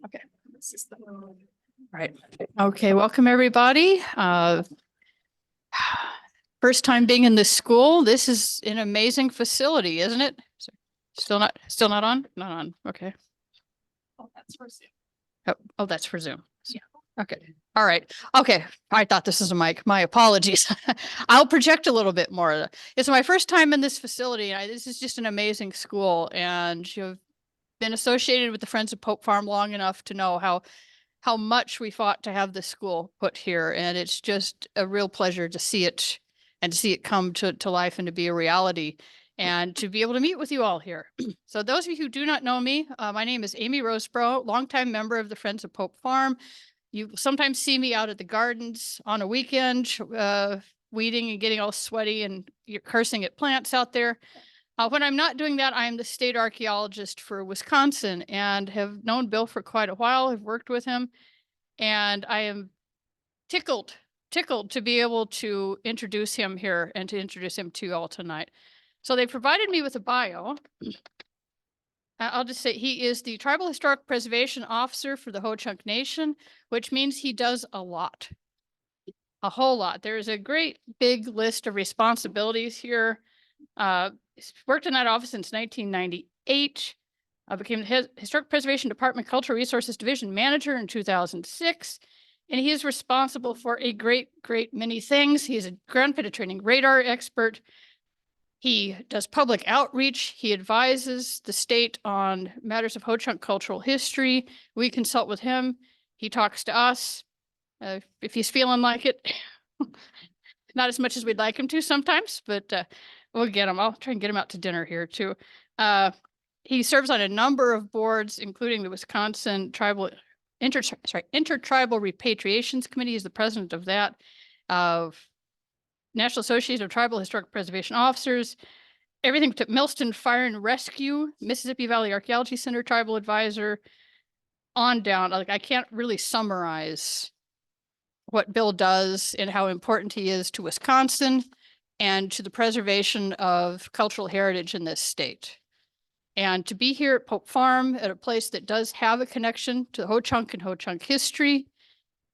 Okay. Right. Okay. Welcome, everybody. First time being in this school. This is an amazing facility, isn't it? Still not on? Not on. Okay. Oh, that's for Zoom. Oh, that's for Zoom. Yeah. Okay. All right. Okay. I thought this was a mic. My apologies. I'll project a little bit more. It's my first time in this facility. This is just an amazing school, and you've been associated with the Friends of Pope Farm long enough to know how much we fought to have this school put here. And it's just a real pleasure to see it and to see it come to life and to be a reality and to be able to meet with you all here. So those of you who do not know me, my name is Amy Roseborough, longtime member of the Friends of Pope Farm. You sometimes see me out at the gardens on a weekend, weeding and getting all sweaty and you're cursing at plants out there. When I'm not doing that, I'm the state archaeologist for Wisconsin and have known Bill for quite a while. I've worked with him, and I am tickled to be able to introduce him here and to introduce him to you all tonight. So they provided me with a bio. I'll just say he is the Tribal Historic Preservation Officer for the Ho-Chunk Nation, which means he does a lot, a whole lot. There's a great big list of responsibilities here. Worked in that office since 1998. I became the Historic Preservation Department Cultural Resources Division Manager in 2006. And he is responsible for a great many things. He's a ground penetrating radar expert. He does public outreach. He advises the state on matters of Ho-Chunk cultural history. We consult with him. He talks to us if he's feeling like it. Not as much as we'd like him to sometimes, but we'll get him. I'll try and get him out to dinner here too. He serves on a number of boards, including the Wisconsin Intertribal Repatriations Committee. He's the president of that, of National Association of Tribal Historic Preservation Officers, everything to Millston Fire and Rescue, Mississippi Valley Archaeology Center Tribal Advisor, on down. Like, I can't really summarize what Bill does and how important he is to Wisconsin and to the preservation of cultural heritage in this state. And to be here at Pope Farm, at a place that does have a connection to Ho-Chunk and Ho-Chunk history.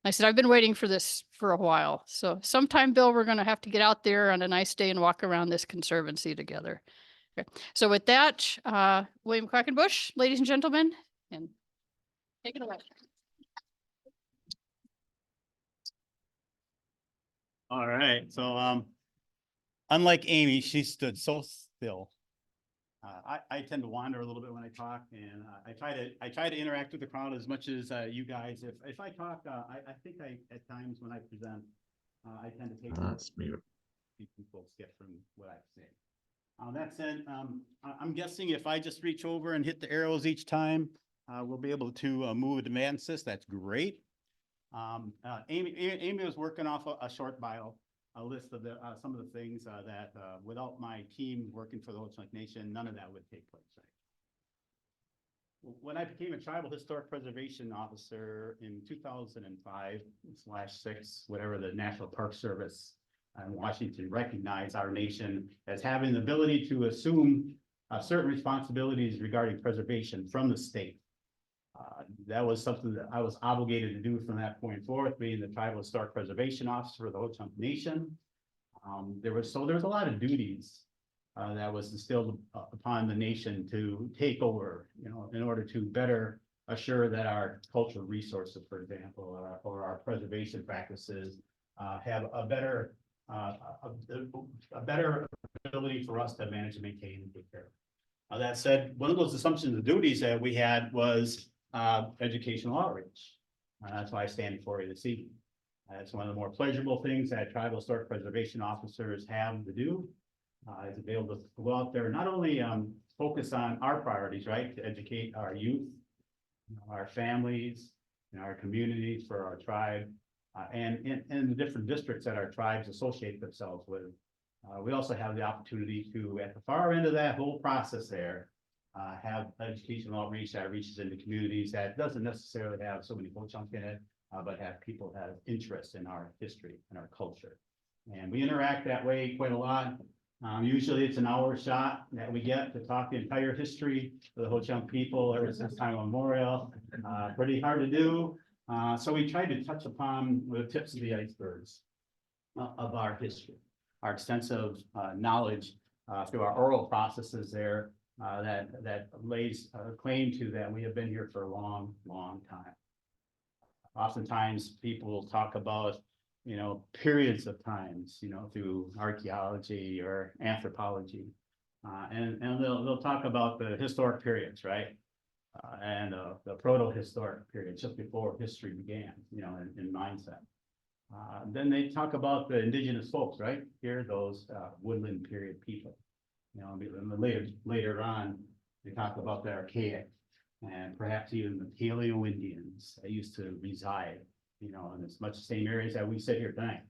I said, I've been waiting for this for a while. So sometime, Bill, we're going to have to get out there on a nice day and walk around this conservancy together. Okay. So with that, William Quackenbush, ladies and gentlemen, and take it away. All right. So unlike Amy, she stood so still. I tend to wander a little bit when I talk, and I try to interact with the crowd as much as you guys. If I talk, I think at times when I present, I tend to take people skip from what I say. That said, I'm guessing if I just reach over and hit the arrows each time, we'll be able to move a demand assist. That's great. Amy was working off a short bio, a list of some of the things that without my team working for the Ho-Chunk Nation, none of that would take place. Right? When I became a Tribal Historic Preservation Officer in 2005/6, whatever, the National Park Service in Washington recognized our nation as having the ability to assume certain responsibilities regarding preservation from the state. That was something that I was obligated to do from that point forth, being the Tribal Historic Preservation Officer for the Ho-Chunk Nation. There was a lot of duties that was instilled upon the nation to take over, in order to better assure that our cultural resources, for example, or our preservation practices have a better ability for us to manage and maintain and take care of. That said, one of those assumptions of duties that we had was educational outreach. That's why I stand before you this evening. It's one of the more pleasurable things that Tribal Historic Preservation Officers have to do, is to be able to go out there and not only focus on our priorities, right, to educate our youth, our families, our communities, for our tribe, and in the different districts that our tribes associate themselves with. We also have the opportunity to, at the far end of that whole process there, have educational outreach that reaches into communities that doesn't necessarily have so many Ho-Chunk in it, but have people have interest in our history and our culture. And we interact that way quite a lot. Usually it's an hour shot that we get to talk the entire history of the Ho-Chunk people ever since time immemorial. Pretty hard to do. So we try to touch upon the tips of the icebergs of our history, our extensive knowledge through our oral processes there that lays claim to that we have been here for a long, long time. Oftentimes people will talk about, periods of times, through archaeology or anthropology. And they'll talk about the historic periods, right? And the proto-historic period, just before history began, in mindset. Then they talk about the indigenous folks, right? Here, those woodland period people. Later on, they talk about the archaic and perhaps even the Paleo Indians that used to reside, in as much the same areas that we sit here tonight.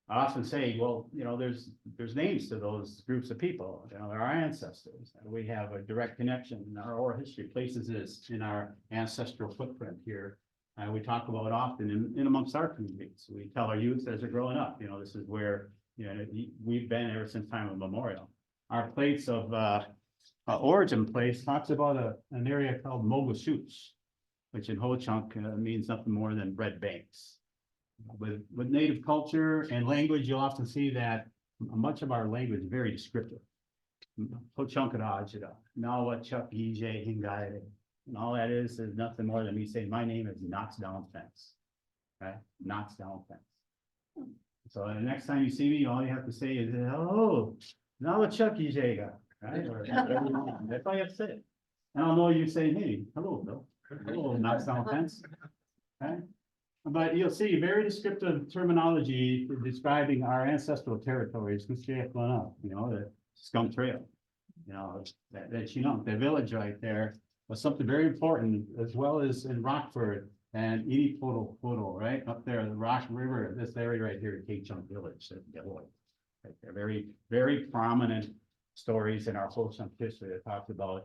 I often say, well, there's names to those groups of people, they're our ancestors. We have a direct connection in our oral history, places this in our ancestral footprint here. We talk about often in amongst our communities. We tell our youth as they're growing up, this is where, we've been ever since time immemorial. Our plates of origin place talks about an area called Mogashoots, which in Ho-Chunk means nothing more than red banks. With native culture and language, you'll often see that much of our language is very descriptive. Ho-Chunkadajida, Nąąwącekğize, Hingaide. And all that is nothing more than me saying, my name is knocks down fence. Right? Knocks down fence. So the next time you see me, all you have to say is, hello, Nąąwącekğize, right? Or that's all you have to say. And I'll know you say, hey, hello, Bill. Hello, knocks down fence. Okay? But you'll see very descriptive terminology describing our ancestral territories, the Skunk Trail, the village right there was something very important, as well as in Rockford and Idipoto, right up there, the Rock River, this area right here, Quackenbush Village, right there, very, very prominent stories in our Ho-Chunk history that talks about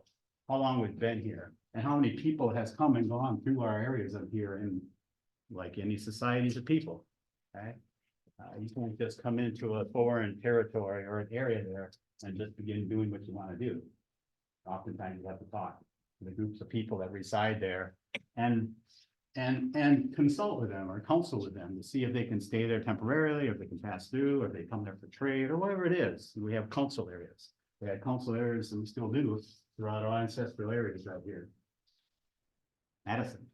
how long we've been here and how many people has come and gone through our areas of here in like any societies of people, okay? You can't just come into a foreign territory or an area there and just begin doing what you want to do. Oftentimes you have to talk to the groups of people that reside there and consult with them or counsel with them to see if they can stay there temporarily, or if they can pass through, or if they come there for trade, or whatever it is. We have council areas. We had council areas, and we still do throughout our ancestral areas right here. Madison,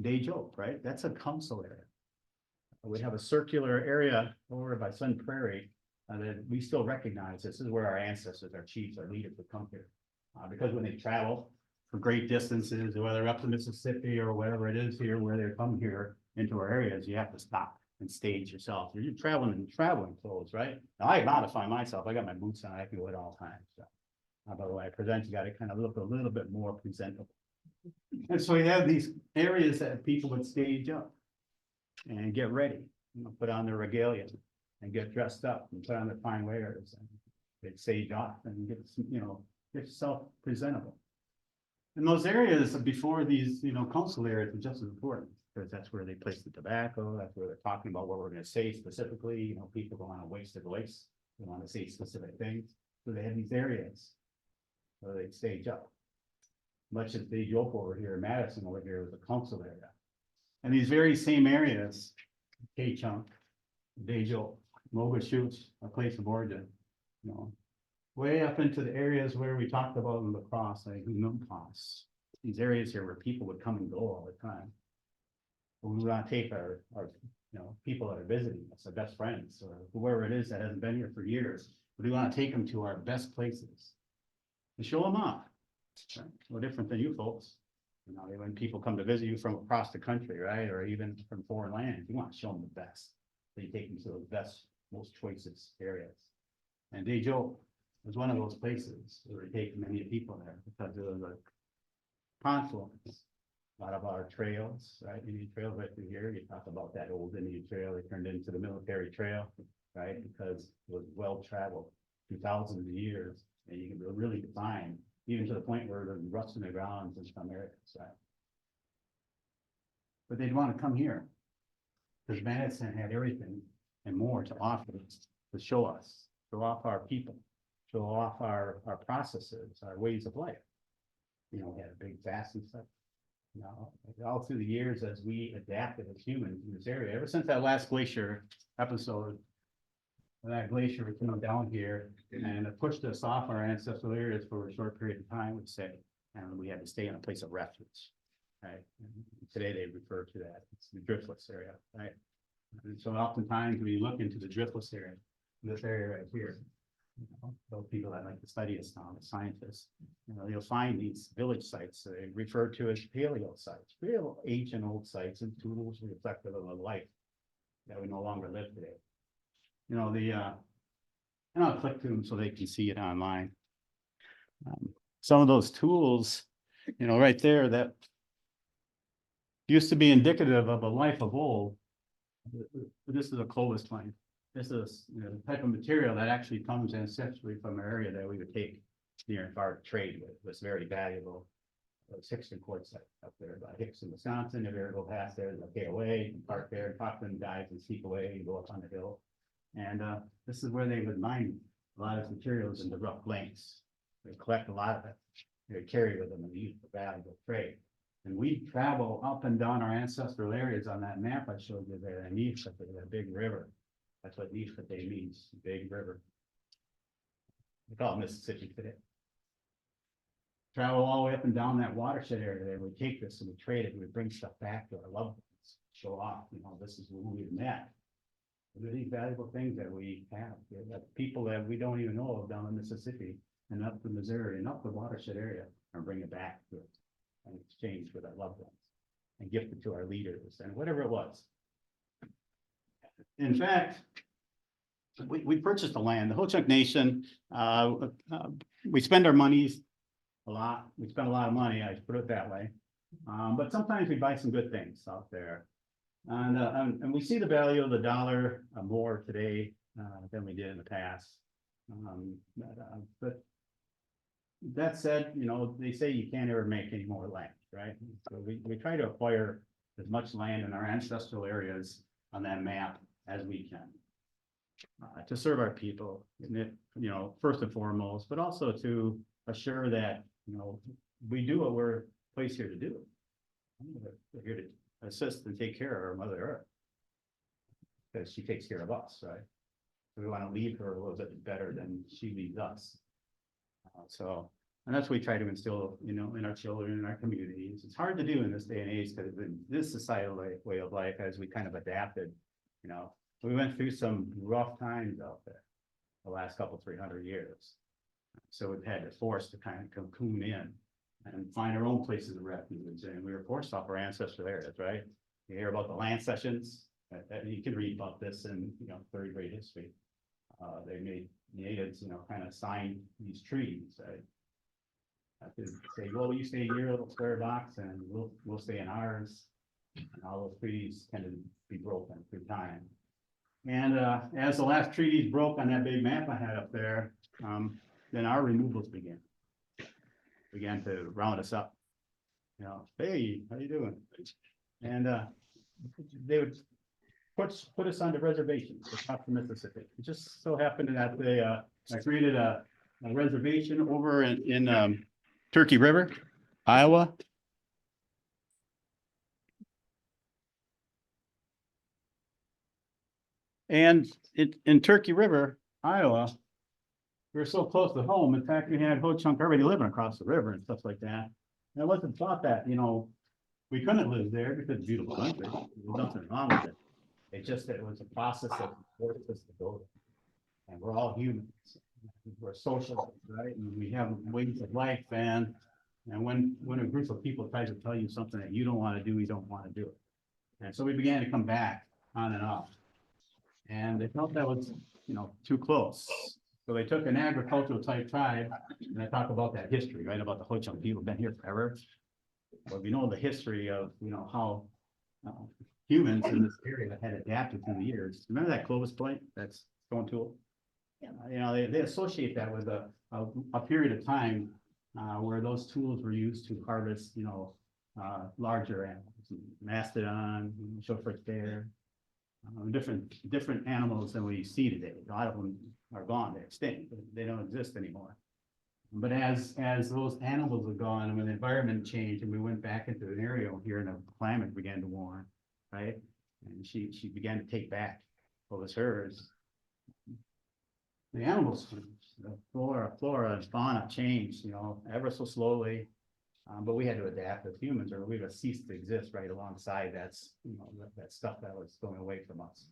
Dejo, right? That's a council area. We have a circular area over by Sun Prairie that we still recognize. This is where our ancestors, our chiefs, our leaders would come here. Because when they travel for great distances, whether up to Mississippi or whatever it is here, where they come here into our areas, you have to stop and stage yourself. You're traveling in traveling clothes, right? Now I modify myself. I got my boots on. I can go at all times. So, by the way I present, you got to kind of look a little bit more presentable. And so you have these areas that people would stage up and get ready, put on their regalia and get dressed up and put on their fine wares and they'd stage off and get yourself presentable. And those areas before these, council areas are just as important because that's where they place the tobacco. That's where they're talking about what we're going to say specifically. People don't want to waste their voice. They want to say specific things. So they have these areas where they stage up. Much as the yoke over here in Madison over here was a council area. And these very same areas, Quackenbush, Dejo, Mogashoots, a place of origin, way up into the areas where we talked about in La Crosse, like Nąąwącekğize. These areas here where people would come and go all the time. But we want to take our people that are visiting us, our best friends, or whoever it is that hasn't been here for years. We want to take them to our best places and show them off. Right? No different than you folks. When people come to visit you from across the country, right, or even from foreign lands, you want to show them the best. So you take them to the best, most choicest areas. And Dejo was one of those places where we take many people there because there was a confluence. A lot of our trails, right? Indian trails right through here. You talk about that old Indian trail. They turned into the military trail, right? Because it was well traveled through thousands of years, and you can really define. Even to the point where there's rust in the grounds in some areas, right? but they'd want to come here. Because Madison had everything and more to offer, to show us, show off our people, show off our processes, our ways of life. You know, we had a big vast and stuff. You know, all through the years as we adapted as humans in this area, ever since that last glacier episode, that glacier came down here and it pushed us off our ancestral areas for a short period of time, would say, and we had to stay in a place of refuge. Right. And today they refer to that. It's the driftless area, right? And so oftentimes when you look into the driftless area, this area right here, you know, those people that like to study us now, the scientists, you know, you'll find these village sites they refer to as paleo sites, real ancient old sites and tools reflective of a life that we no longer live today. You know, and I'll click to them so they can see it online. Some of those tools, you know, right there that used to be indicative of a life of old. This is a Clovis plane. This is, you know, the type of material that actually comes ancestrally from an area that we would take near and far to trade with. It was very valuable. It was Hickston Quartzsite up there by Hickston, Wisconsin. If you ever go past there, there's a away, and park there, talk to them guys and sneak away and go up on the hill. And this is where they would mine a lot of materials into rough blanks. They collect a lot of it. They would carry with them and use for valuable trade. And we travel up and down our ancestral areas on that map I showed you there, and Nąąwącekğize, that big river. That's what Nąąwącekğize means, big river. We call it Mississippi today. Travel all the way up and down that watershed area there. We take this and we trade it, and we bring stuff back to our loved ones, show off, you know, this is who we met. These valuable things that we have, that people that we don't even know of down in Mississippi and up the Missouri and up the watershed area, and bring it back to it and exchange with our loved ones and gift it to our leaders and whatever it was. In fact, we purchased the land, the Ho-Chunk Nation. We spend our monies a lot. We spend a lot of money, I put it that way. But sometimes we buy some good things out there. And we see the value of the dollar more today than we did in the past. But that said, you know, they say you can't ever make any more land, right? So we try to acquire as much land in our ancestral areas on that map as we can to serve our people, you know, first and foremost, but also to assure that, you know, we do what we're placed here to do. We're here to assist and take care of our Mother Earth because she takes care of us, right? So we want to leave her a little bit better than she leaves us. And that's what we try to instill, you know, in our children, in our communities. It's hard to do in this day and age because in this societal way of life, as we kind of adapted, you know, we went through some rough times out there the last couple, 300 years. So we've had to force to kind of cocoon in and find our own places of refuge. And we were forced off our ancestral areas, right? You hear about the land cessions. You can read about this in, you know, third grade history. They made natives, you know, kind of sign these treaties. I could say, well, you stay in your little square box and we'll stay in ours. And all those treaties tend to be broken through time. And as the last treaties broke on that big map I had up there, then our removals began to round us up. You know, hey, how you doing? And they would put us on the reservations across the Mississippi. It just so happened that they I created a reservation over in Turkey River, Iowa. And in Turkey River, Iowa, we were so close to home. In fact, we had Ho-Chunk already living across the river and stuff like that. And it wasn't thought that, you know, we couldn't live there because it's beautiful country. There was nothing wrong with it. It just that it was a process that forced us to go there. And we're all humans. We're social, right? And we have ways of life. And when a group of people tries to tell you something that you don't want to do, you don't want to do it. And so we began to come back on and off. And they felt that was, you know, too close. So they took an agricultural type tribe, and I talk about that history, right? About the Ho-Chunk people been here forever. But we know the history of, you know, how humans in this area had adapted through the years. Remember that Clovis plate, that's stone tool? Yeah. You know, they associate that with a period of time where those tools were used to harvest, you know, larger animals, mastodon, short bear, different animals than we see today. A lot of them are gone, they're extinct, they don't exist anymore. But as those animals are gone, and when the environment changed, and we went back into an area here, and the climate began to warm, right? And she began to take back what was hers. The animals changed, the flora and fauna changed, you know, ever so slowly. But we had to adapt as humans, or we would have ceased to exist right alongside that stuff that was going away from us.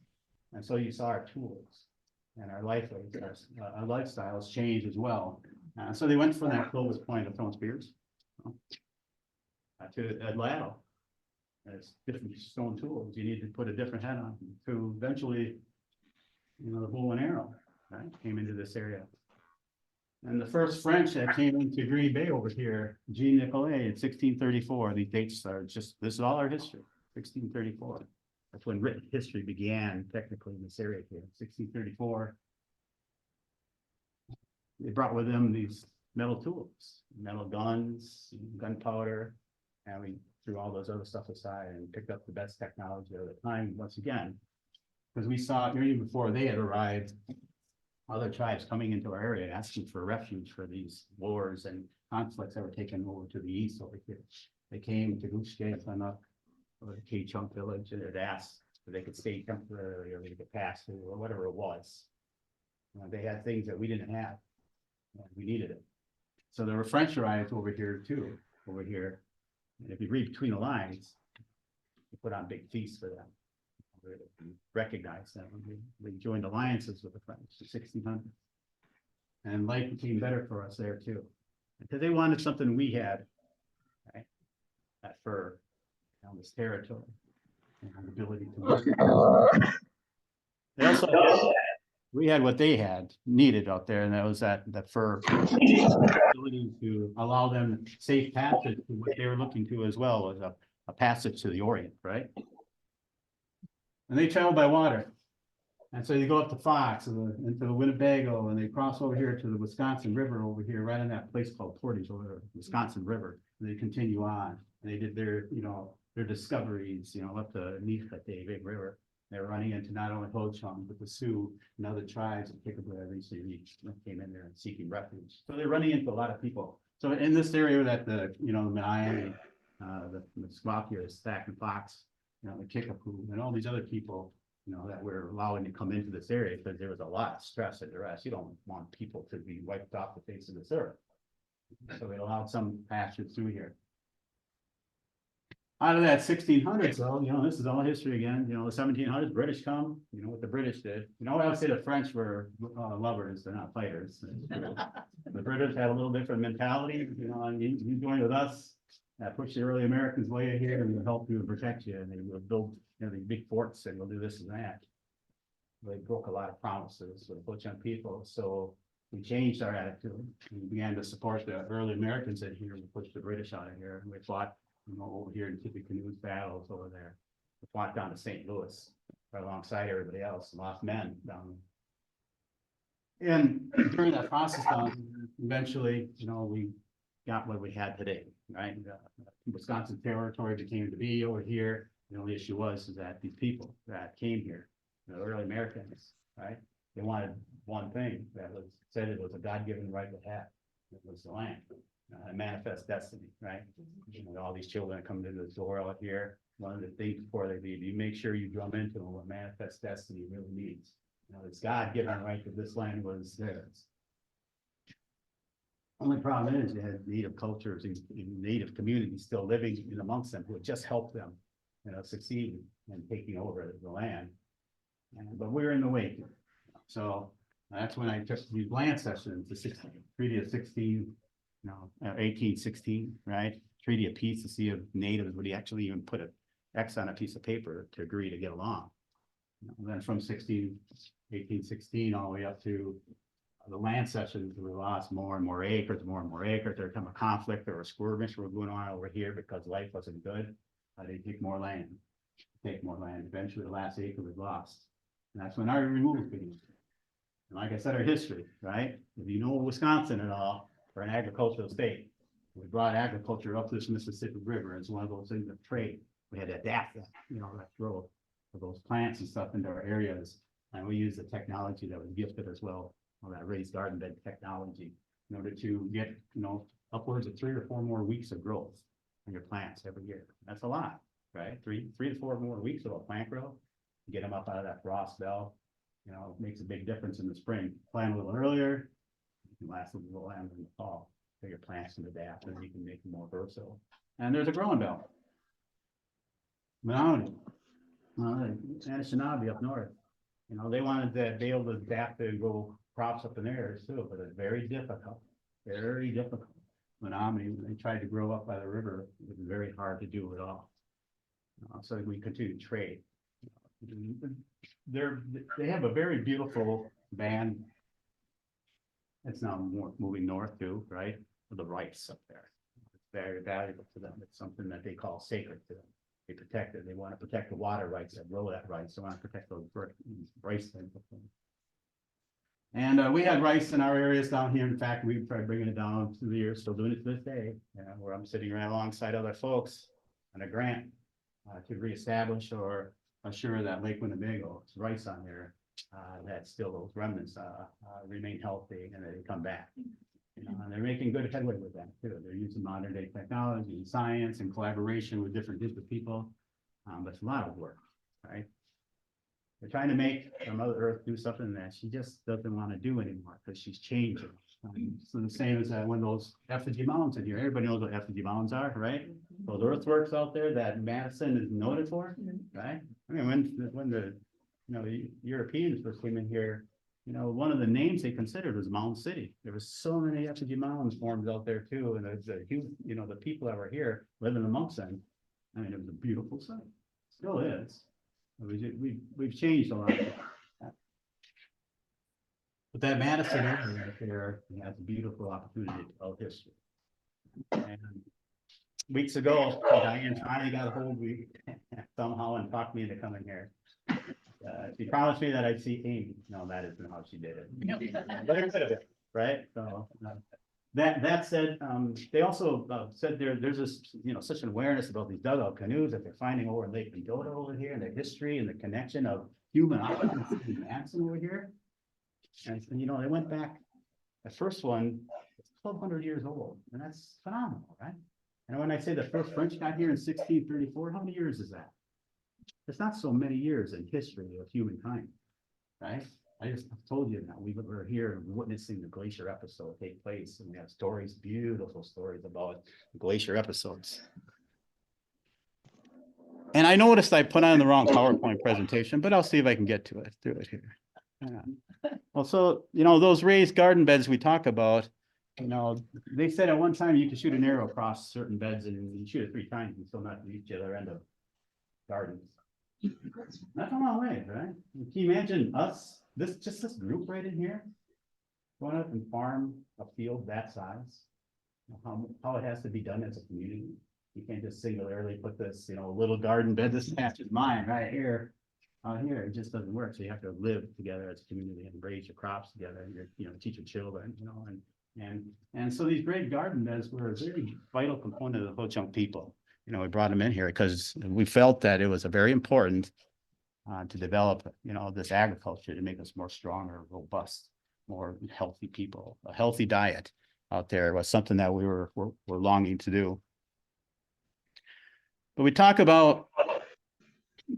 And so you saw our tools and our lifestyles change as well. So they went from that lowest point of throwing spears to a ladle. There's different stone tools. You need to put a different head on to eventually, the bow and arrow, right, came into this area. And the first French that came into Green Bay over here, Jean Nicolet in 1634, these dates are just, this is all our history, 1634. That's when written history began technically in this area here, 1634. They brought with them these metal tools, metal guns, gunpowder, and we threw all those other stuff aside and picked up the best technology of the time once again. Because we saw, even before they had arrived, other tribes coming into our area asking for refuge for these wars and conflicts that were taken over to the east over here. They came to Goochke, up or the K-Chunk village, and had asked if they could stay temporarily or they could pass through or whatever it was. They had things that we didn't have. We needed it. So there were French arrived over here too, over here. And if you read between the lines, you put on big feasts for them. Recognize them. We joined alliances with the French in 1600. And life became better for us there too. Because they wanted something we had, right? That fur, this territory, and the ability to move. They also we had what they needed out there, and that was that fur ability to allow them safe passage to what they were looking to as well, was a passage to the Orient, right? And they travel by water. And so you go up to Fox into the Winnebago, and they cross over here to the Wisconsin River over here, right in that place called Portage over the Wisconsin River. And they continue on. And they did their, their discoveries, up the Nīchate Big River. They're running into not only Ho-Chunk, but the Sioux and other tribes that recently came in there and seeking refuge. So they're running into a lot of people. So in this area that the Miami, the Squawkias, Stack and Fox, the Kickapoo, and all these other people, that we're allowing to come into this area, because there was a lot of stress and duress. You don't want people to be wiped off the face of this earth. So it allowed some passage through here. Out of that 1600s, though, this is all history again. The 1700s, British come. What the British did. I would say the French were lovers; they're not fighters. The British had a little different mentality. And you join with us. That pushed the early Americans way here, and we'll help you and protect you, and they will build these big forts, and we'll do this and that. They broke a lot of promises with Ho-Chunk people, so we changed our attitude. We began to support the early Americans in here. We pushed the British out of here, and we fought, over here in Tippecanoe battles over there. We fought down to St. Louis, right alongside everybody else, and lost men down. And during that process, eventually, we got what we had today, right? Wisconsin territory became to be over here. The only issue was that these people that came here, the early Americans, right? They wanted one thing that was said it was a God-given right to have. It was the land, a manifest destiny, right? All these children that come into the door out here. One of the things before they leave, you make sure you drum into them what manifest destiny really means. It's God-given right that this land was theirs. Only problem is you had native cultures and native communities still living in amongst them who would just help them, succeed in taking over the land. But we're in the wake. So that's when I took these land sessions, the Treaty of 1816, right? Treaty of Peace to see if natives would actually even put an X on a piece of paper to agree to get along. And then from 1816 all the way up to the land sessions, we lost more and more acres. There became a conflict or a skirmish were going on over here because life wasn't good. They take more land. Eventually, the last acre was lost. And that's when our removal began. And like I said, our history, right? If you know Wisconsin at all, we're an agricultural state. We brought agriculture up this Mississippi River as one of those things of trade we had to adapt that, that growth of those plants and stuff into our areas. And we used the technology that was gifted as well, that raised garden bed technology, in order to get, upwards of 3 or 4 more weeks of growth on your plants every year. That's a lot, right? Three to 4 more weeks of a plant growth, get them up out of that frost bell. It makes a big difference in the spring. Plant a little earlier, you can last a little longer in the fall. So your plants can adapt and you can make them more versatile. And there's a growing belt. Menominee, Anishinaabe up north. They wanted to be able to adapt to grow crops up in their areas too, but it's very difficult. Very difficult. Menominee, when they tried to grow up by the river, it was very hard to do at all. So we continue to trade. They have a very beautiful band. It's now moving north too, right? For the rice up there. It's very valuable to them. It's something that they call sacred to them. They protect it. They want to protect the water rights that grow that rice. They want to protect those rice things. And we had rice in our areas down here. In fact, we tried bringing it down through the years, still doing it to this day, where I'm sitting right alongside other folks on a grant to reestablish or assure that Lake Winnebago's rice on there, that still those remnants remain healthy and they come back. And they're making good headway with that too. They're using modern day technology and science and collaboration with different groups of people. But it's a lot of work, right? They're trying to make Mother Earth do something that she just doesn't want to do anymore because she's changing. So the same as when those effigy mounds in here, everybody knows what effigy mounds are, right? Those earthworks out there that Madison is noted for, right? I mean, when the the Europeans first came in here, one of the names they considered was Mound City. There was so many effigy mounds formed out there too, and the huge, the people that were here living amongst them. I mean, it was a beautiful sight. Still is. We've changed a lot. But that Madison area right there has a beautiful opportunity to tell history. And weeks ago, Diane finally got a hold of me somehow and talked me into coming here. She promised me that I'd see Amy. No, that isn't how she did it. But it could have been, right? So that said, they also said there's this, such an awareness about these dugout canoes that they're finding over in Lake Mendota over here, and the history and the connection of human occupancy in Madison over here. And they went back. The first one is 1,200 years old, and that's phenomenal, right? And when I say the first French got here in 1634, how many years is that? It's not so many years in history of humankind, right? I just told you that we were here witnessing the glacier episode take place, and we have stories, beautiful stories about glacier episodes. And I noticed I put on the wrong PowerPoint presentation, but I'll see if I can get to it through it here. Well, so those raised garden beds we talk about, they said at one time you could shoot an arrow across certain beds and you shoot it 3 times and still not reach the other end of gardens. That's a long way, right? Can you imagine us, this group right in here, going up and farm a field that size? How it has to be done as a community. You can't just singularly put this, little garden bed, this patch is mine right here. Here, it just doesn't work. So you have to live together as a community and raise your crops together and teach your children, and so these great garden beds were a very vital component of the Ho-Chunk people. We brought them in here because we felt that it was a very important to develop, this agriculture to make us more stronger, robust, more healthy people. A healthy diet out there was something that we were longing to do. But we talk about,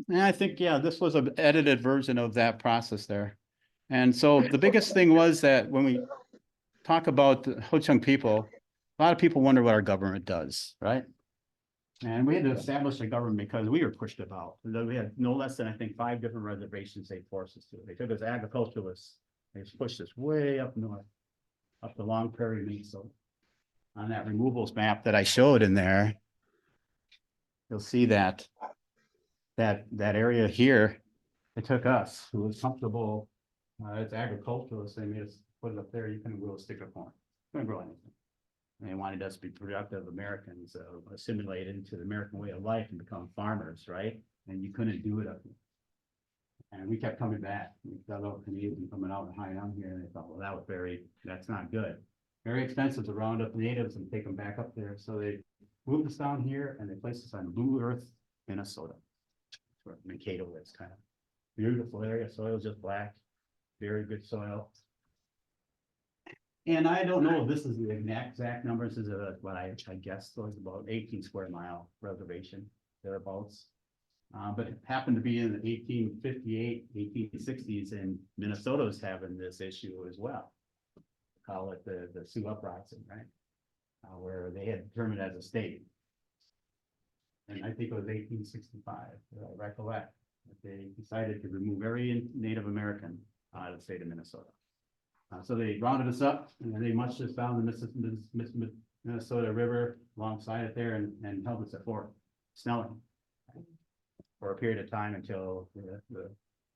and I think, this was an edited version of that process there. And so the biggest thing was that when we talk about the Ho-Chunk people, a lot of people wonder what our government does, right? And we had to establish a government because we were pushed about. We had no less than, I think, 5 different reservations they forced us to. They took us agriculturalists. They pushed us way up north, up the Long Prairie Mesa. On that removals map that I showed in there, you'll see that area here, it took us who was comfortable. It's agriculturalists. They made us put it up there. You couldn't grow a stick of corn. Couldn't grow anything. They wanted us to be productive Americans, assimilate into the American way of life and become farmers, right? And you couldn't do it up here. And we kept coming back. We got little Canadians coming out and hiding out here, and they thought, well, that's not good. Very expensive to round up natives and take them back up there. So they moved us down here and they placed us on Blue Earth Minnesota. Where Mankato is kind of beautiful area, soil just black, very good soil. And I don't know if this is the exact numbers, is what I guess was about 18 square mile reservation thereabouts. But it happened to be in the 1858, 1860s, and Minnesota was having this issue as well. Call it the Sioux Uprising, right? Where they had determined as a state. And I think it was 1865, I recollect, that they decided to remove every Native American out of the state of Minnesota. So they rounded us up and they marched us down the Minnesota River alongside it there and held us at Fort Snelling for a period of time until the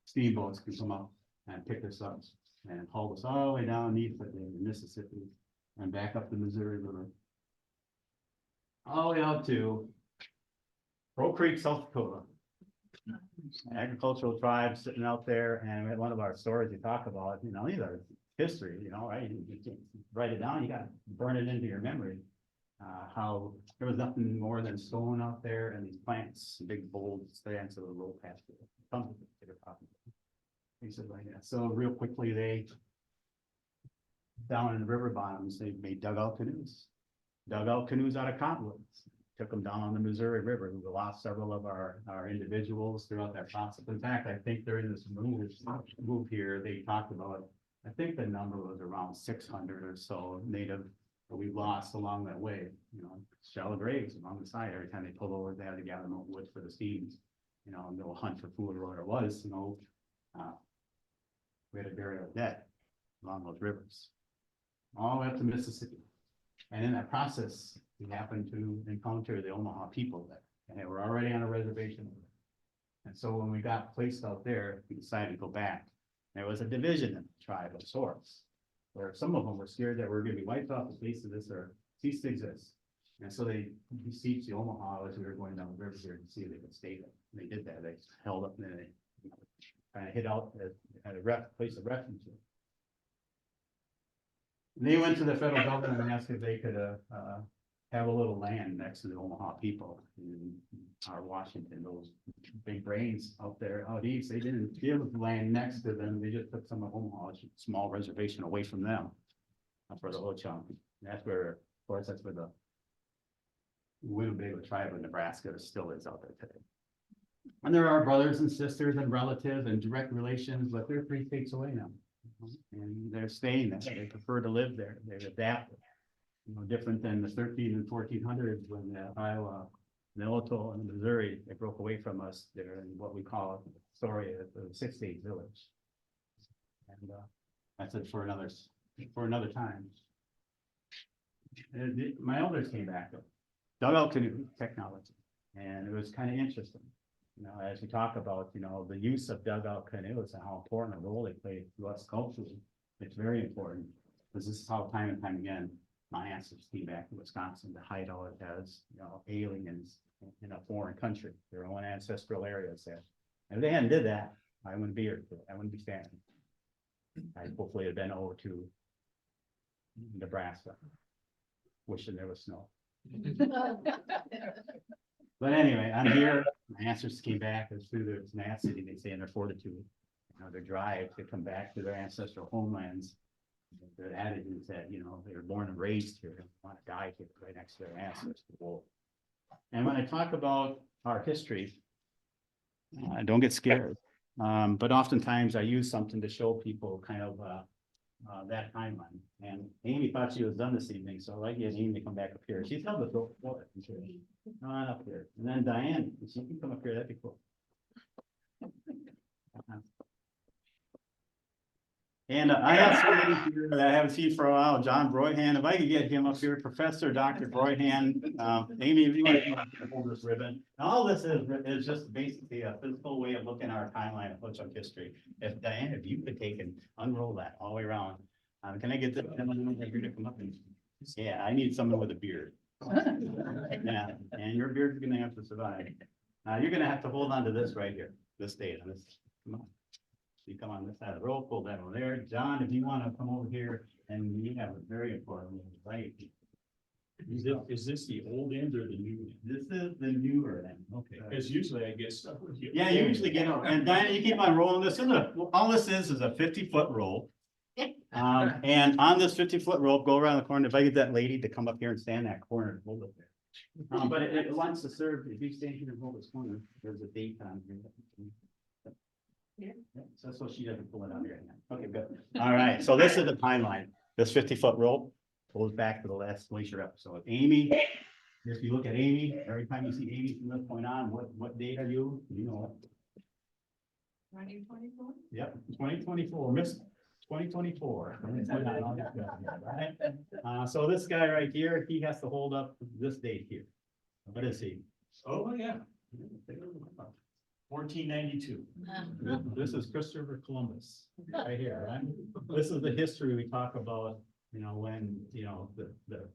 steamboats could come up and pick us up and haul us all the way down east of the Mississippi and back up the Missouri River. All the way out to Crow Creek, South Dakota. Agricultural tribes sitting out there, and one of our stories we talk about, you know, these are history, you know, right? You can't write it down, you gotta burn it into your memory. How there was nothing more than stone out there and these plants, big bold stands of the roll past it. Things like that. So real quickly, they down in the river bottoms, they made dugout canoes. Dugout canoes out of cottonwoods. Took them down on the Missouri River. We lost several of our individuals throughout that process. In fact, I think during this move here, they talked about, I think the number was around 600 or so native that we lost along that way. You know, shallow graves along the side. Every time they pulled over, they had to gather more wood for the steams. You know, and they'll hunt for food or whatever it was. You know, we had to bury our dead along those rivers, all the way up to Mississippi. And in that process, we happened to encounter the Omaha people there, and they were already on a reservation. And so when we got placed out there, we decided to go back. There was a division in the tribe of sorts, where some of them were scared that we were going to be wiped off the face of this or cease to exist. And so they besieged the Omaha as we were going down the river here to see if they could stay there. And they did that. They held up and then they kind of hid out at a place of refuge. And they went to the federal government and asked if they could have a little land next to the Omaha people in our Washington, those big brains out there out east. They didn't give land next to them. They just took some of Omaha's small reservation away from them for the little chunk. And that's where, of course, that's where the Winnebago tribe of Nebraska still is out there today. And there are brothers and sisters and relatives and direct relations, but they're 3 states away now. And they're staying there. They prefer to live there. They've adapted. You know, different than the 13 and 1400s when the Iowa, Nąąwącekğize, and Missouri, they broke away from us. They're in what we call the story of the 6-state village. And that's it for another time. My elders came back with dugout canoe technology, and it was kind of interesting. You know, as we talk about, you know, the use of dugout canoes and how important a role they play to us culturally, it's very important because this is how time and time again my ancestors came back to Wisconsin to hide out as, you know, aliens in a foreign country, their own ancestral areas there. And if they hadn't did that, I wouldn't be here. I wouldn't be standing. I hopefully have been over to Nebraska, wishing there was snow. But anyway, I'm here. My ancestors came back as through their tenacity, they say, in their fortitude, you know, their drive to come back to their ancestral homelands. Their attitude is that, you know, they were born and raised here, they want to die here right next to their ancestors. And when I talk about our history, don't get scared. But oftentimes I use something to show people kind of that timeline. And Amy thought she was done this evening, so I'd like Amy to come back up here. She's held the door. Come on up here. And then Diane, if she can come up here, that'd be cool. And I have somebody here that I haven't seen for a while, John Broyhan. If I could get him up here, Professor Dr. Broyhan. Amy, if you want to hold this ribbon. All this is just basically a physical way of looking at our timeline of Ho-Chunk history. If Diane, if you could take and unroll that all the way around. Can I get this gentleman over here to come up? And, yeah, I need someone with a beard. Yeah, and your beard's gonna have to survive. You're gonna have to hold on to this right here, this date on this. Come on. You come on this side of the rope, pull that over there. John, if you want to come over here, and you have a very important right. Is this the old end or the new end? This is the newer end. Okay, because usually I get stuck with you. Yeah, you usually get out, and Diana, you keep on rolling. All this is a 50-foot roll. And on this 50-foot roll, go around the corner. If I get that lady to come up here and stand in that corner and hold it there. But it wants to serve, if you stand here and hold this corner, there's a date on here. Yeah. So that's what she doesn't pull it out here. Okay, good. All right, so this is the timeline. This 50-foot roll goes back to the last glacier episode. Amy, if you look at Amy, every time you see Amy from this point on, what date are you? You know it. 2024? Yep, 2024, Miss 2024. Right? So this guy right here, he has to hold up this date here. What is he? Oh, yeah, 1492. This is Christopher Columbus, right here, right? This is the history we talk about, when, the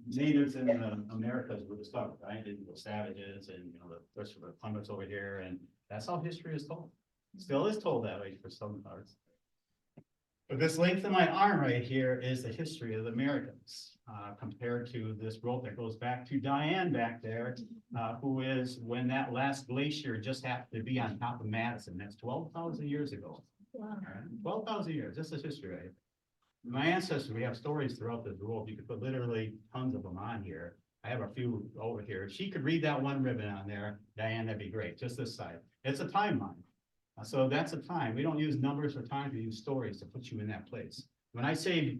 natives in the Americas were discovered, right? The savages and, the Christopher Columbus over here, and that's how history is told. Still is told that way for some parts. But this length of my arm right here is the history of the Americans, compared to this rope that goes back to Diane back there, who is when that last glacier just happened to be on top of Madison. That's 12,000 years ago. Wow. All right, 12,000 years. This is history, right? My ancestors, we have stories throughout this rope. You could put literally tons of them on here. I have a few over here. If she could read that one ribbon on there, Diane, that'd be great. Just this side. It's a timeline. So that's a time. We don't use numbers for time, we use stories to put you in that place. When I say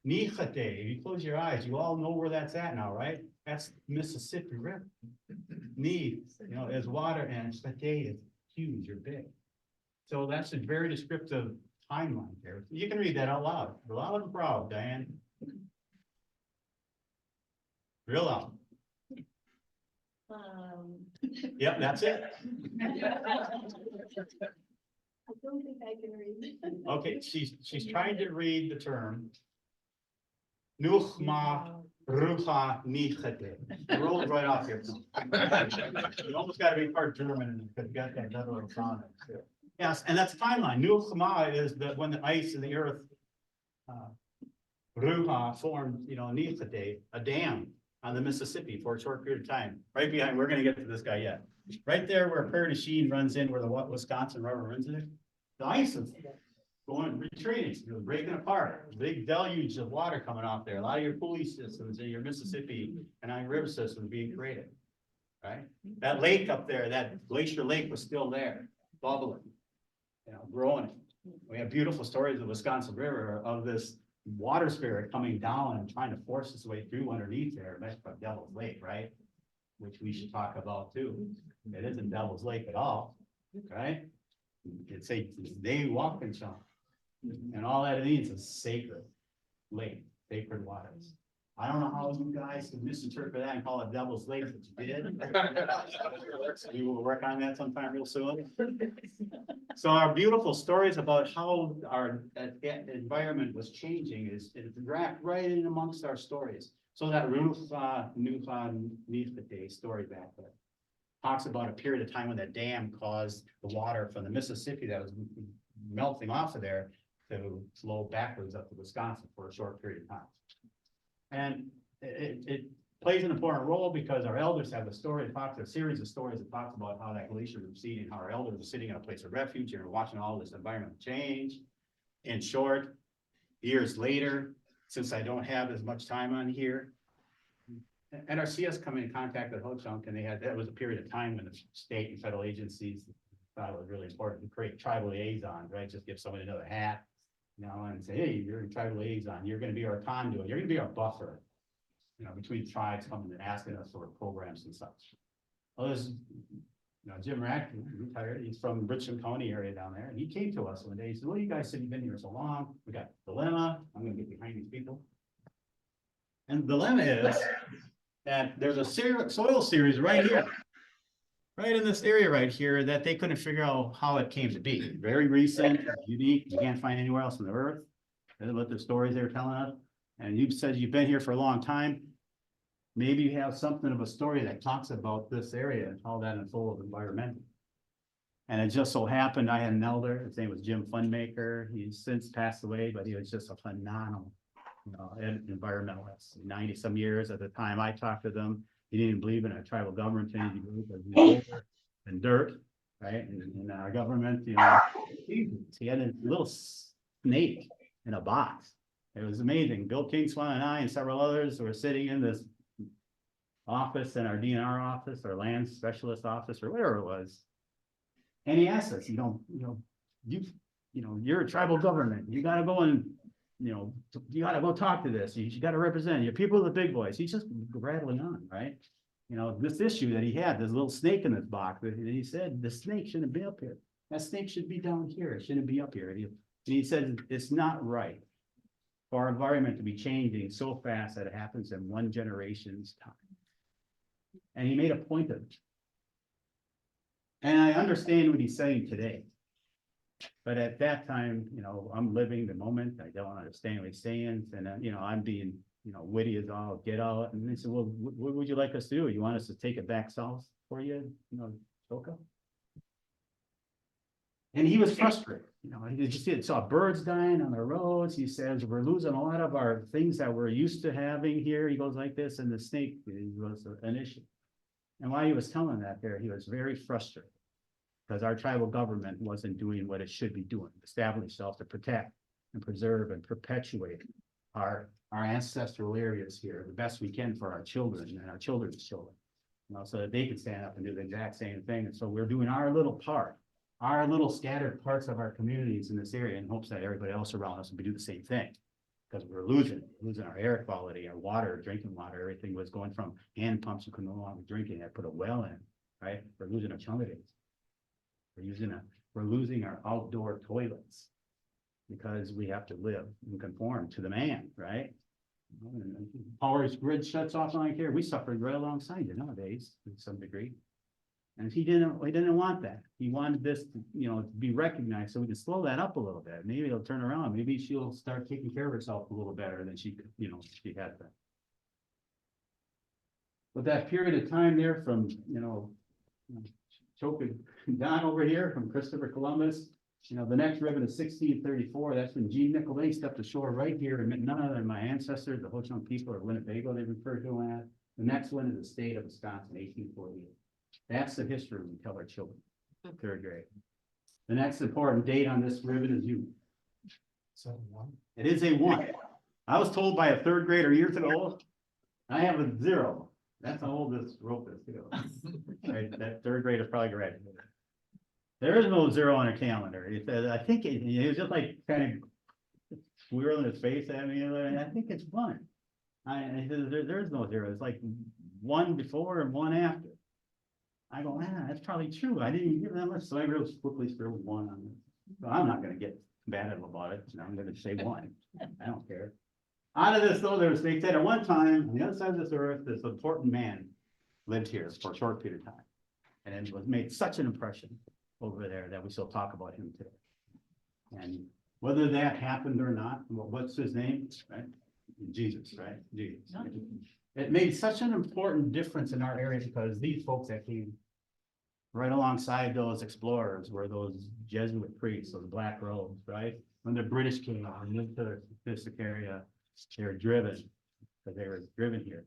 Nīchate, if you close your eyes, you all know where that's at now, right? That's Mississippi River. Ni, is water, and Chate is huge or big. So that's a very descriptive timeline there. You can read that out loud. Loud and proud, Diane. Real loud. Yep, that's it. I don't think I can read. Okay, she's trying to read the term. Nuchma rucha nichete. Roll it right off here. You almost gotta be part German because you got that double sound. Yes, and that's timeline. Nuchma is that when the ice in the earth, rucha formed, nichete, a dam on the Mississippi for a short period of time. Right behind, we're gonna get to this guy yet. Right there where Prairie du Chien runs in, where the Wisconsin River runs in, the ice is going, retreating, breaking apart. Big deluge of water coming off there. A lot of your pulley systems and your Mississippi and Iron River systems being created. Right? That lake up there, that glacier lake was still there, bubbling, growing. We have beautiful stories of the Wisconsin River of this water spirit coming down and trying to force its way through underneath there. That's from Devil's Lake, right? Which we should talk about too. It isn't Devil's Lake at all, right? It's a they walk and jump. And all that it means is sacred lake, sacred waters. I don't know how you guys can misinterpret that and call it Devil's Lake, but you did. We will work on that sometime real soon. So our beautiful stories about how our environment was changing is wrapped right in amongst our stories. So that Rufa Nīchate story back there talks about a period of time when that dam caused the water from the Mississippi that was melting off of there to flow backwards up to Wisconsin for a short period of time. And it plays an important role because our elders have a series of stories that talks about how that glacier was receding, how our elders are sitting in a place of refuge and watching all this environment change. In short, years later, since I don't have as much time on here, NRCS come in contact with Ho Chunk, and that was a period of time when the state and federal agencies thought it was really important to create tribal liaisons, right? Just give somebody another hat, and say, hey, you're a tribal liaison, you're going to be our conduit, you're going to be our buffer, between tribes coming and asking us for programs and such. Well, there's, Jim Rack, retired, he's from Richland County area down there, and he came to us one day, he said, well, you guys said you've been here so long, we got a dilemma, I'm going to get behind these people. And the dilemma is that there's a soil series right here, right in this area right here, that they couldn't figure out how it came to be. Very recent, unique, you can't find anywhere else on the earth. That's what the stories they're telling us. And you've said you've been here for a long time. Maybe you have something of a story that talks about this area and how that unfolds environmentally. And it just so happened, I had an elder, his name was Jim Funmaker. He's since passed away, but he was just a phenomenal you know, and environmentalists, 90 some years at the time I talked to them. He didn't believe in a tribal government change because he's older and dirt, right? And our government, you know, he had a little snake in a box. It was amazing. Bill Kingswan and I and several others were sitting in this office in our DNR office or land specialist office or whatever it was. And he asked us, you're a tribal government. You gotta go and, you gotta go talk to this. You gotta represent your people, the big boys. He's just rattling on, right? You know, this issue that he had, this little snake in this box, he said, the snake shouldn't be up here. That snake should be down here. It shouldn't be up here. And he said, it's not right for our environment to be changing so fast that it happens in one generation's time. And he made a point of it. And I understand what he's saying today. But at that time, I'm living the moment. I don't understand what he's saying. And, I'm being, witty as all get out. And they said, well, what would you like us to do? You want us to take it back south for you, Choka? And he was frustrated. He just saw birds dying on the roads. He says, we're losing a lot of our things that we're used to having here. He goes like this, and the snake was an issue. And while he was telling that there, he was very frustrated because our tribal government wasn't doing what it should be doing, establish itself to protect and preserve and perpetuate our ancestral areas here the best we can for our children and our children's children, so that they can stand up and do the exact same thing. And so we're doing our little part, our little scattered parts of our communities in this area in hopes that everybody else around us will do the same thing. Because we're losing our air quality, our water, drinking water, everything was going from hand pumps you could no longer drink it. I put a well in, right? We're losing a chunk of it. We're losing our outdoor toilets because we have to live and conform to the man, right? And power's grid shuts off like here. We suffered right alongside it nowadays to some degree. And he didn't want that. He wanted this to, be recognized so we can slow that up a little bit. Maybe it'll turn around. Maybe she'll start taking care of herself a little better than she could, she had been. But that period of time there from, Choka down over here from Christopher Columbus, the next ribbon is 1634. That's when Jean Nicolay stepped ashore right here and met none other than my ancestors, the Ho-Chunk people of Winnebago, they refer to them as. The next one is the state of Wisconsin, 1848. That's the history we tell our children, third grade. The next important date on this ribbon is you. 7-1. It is a 1. I was told by a third grader years ago, I have a 0. That's how old this rope is too. Right? That third grade is probably graduated. There is no 0 on a calendar. It says, I think it was just like kind of swirling his face at me. And I think it's 1. I said, there's no 0. It's like 1 before and 1 after. I go, that's probably true. I didn't hear that much, so I real quickly scribbled 1 on it. So I'm not going to get combative about it. I'm going to say 1. I don't care. Out of this, though, they said at one time, on the other side of this earth, this important man lived here for a short period of time. And it was made such an impression over there that we still talk about him today. And whether that happened or not, what's his name? Right? Jesus, right? Jesus. It made such an important difference in our area because these folks that came right alongside those explorers were those Jesuit priests, those black robes, right? When the British came and lived to this area, they were driven because they were driven here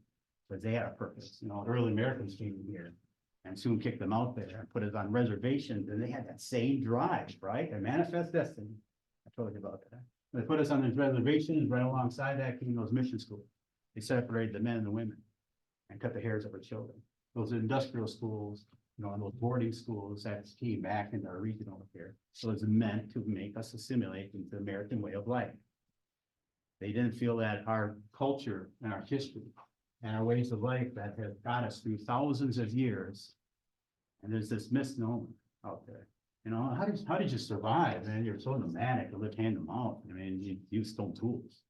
because they had a purpose. Early Americans came here and soon kicked them out there and put us on reservations, and they had that same drive, right? And manifest destiny. I told you about that. They put us on these reservations. Right alongside that came those mission schools. They separated the men and the women and cut the hairs of our children. Those industrial schools, and those boarding schools that came back into our region over here. So it's meant to make us assimilate into the American way of life. They didn't feel that our culture and our history and our ways of life that have got us through thousands of years. And there's this misnomer out there. How did you survive? Man, you're so nomadic, you live hand to mouth. I mean, you use stone tools.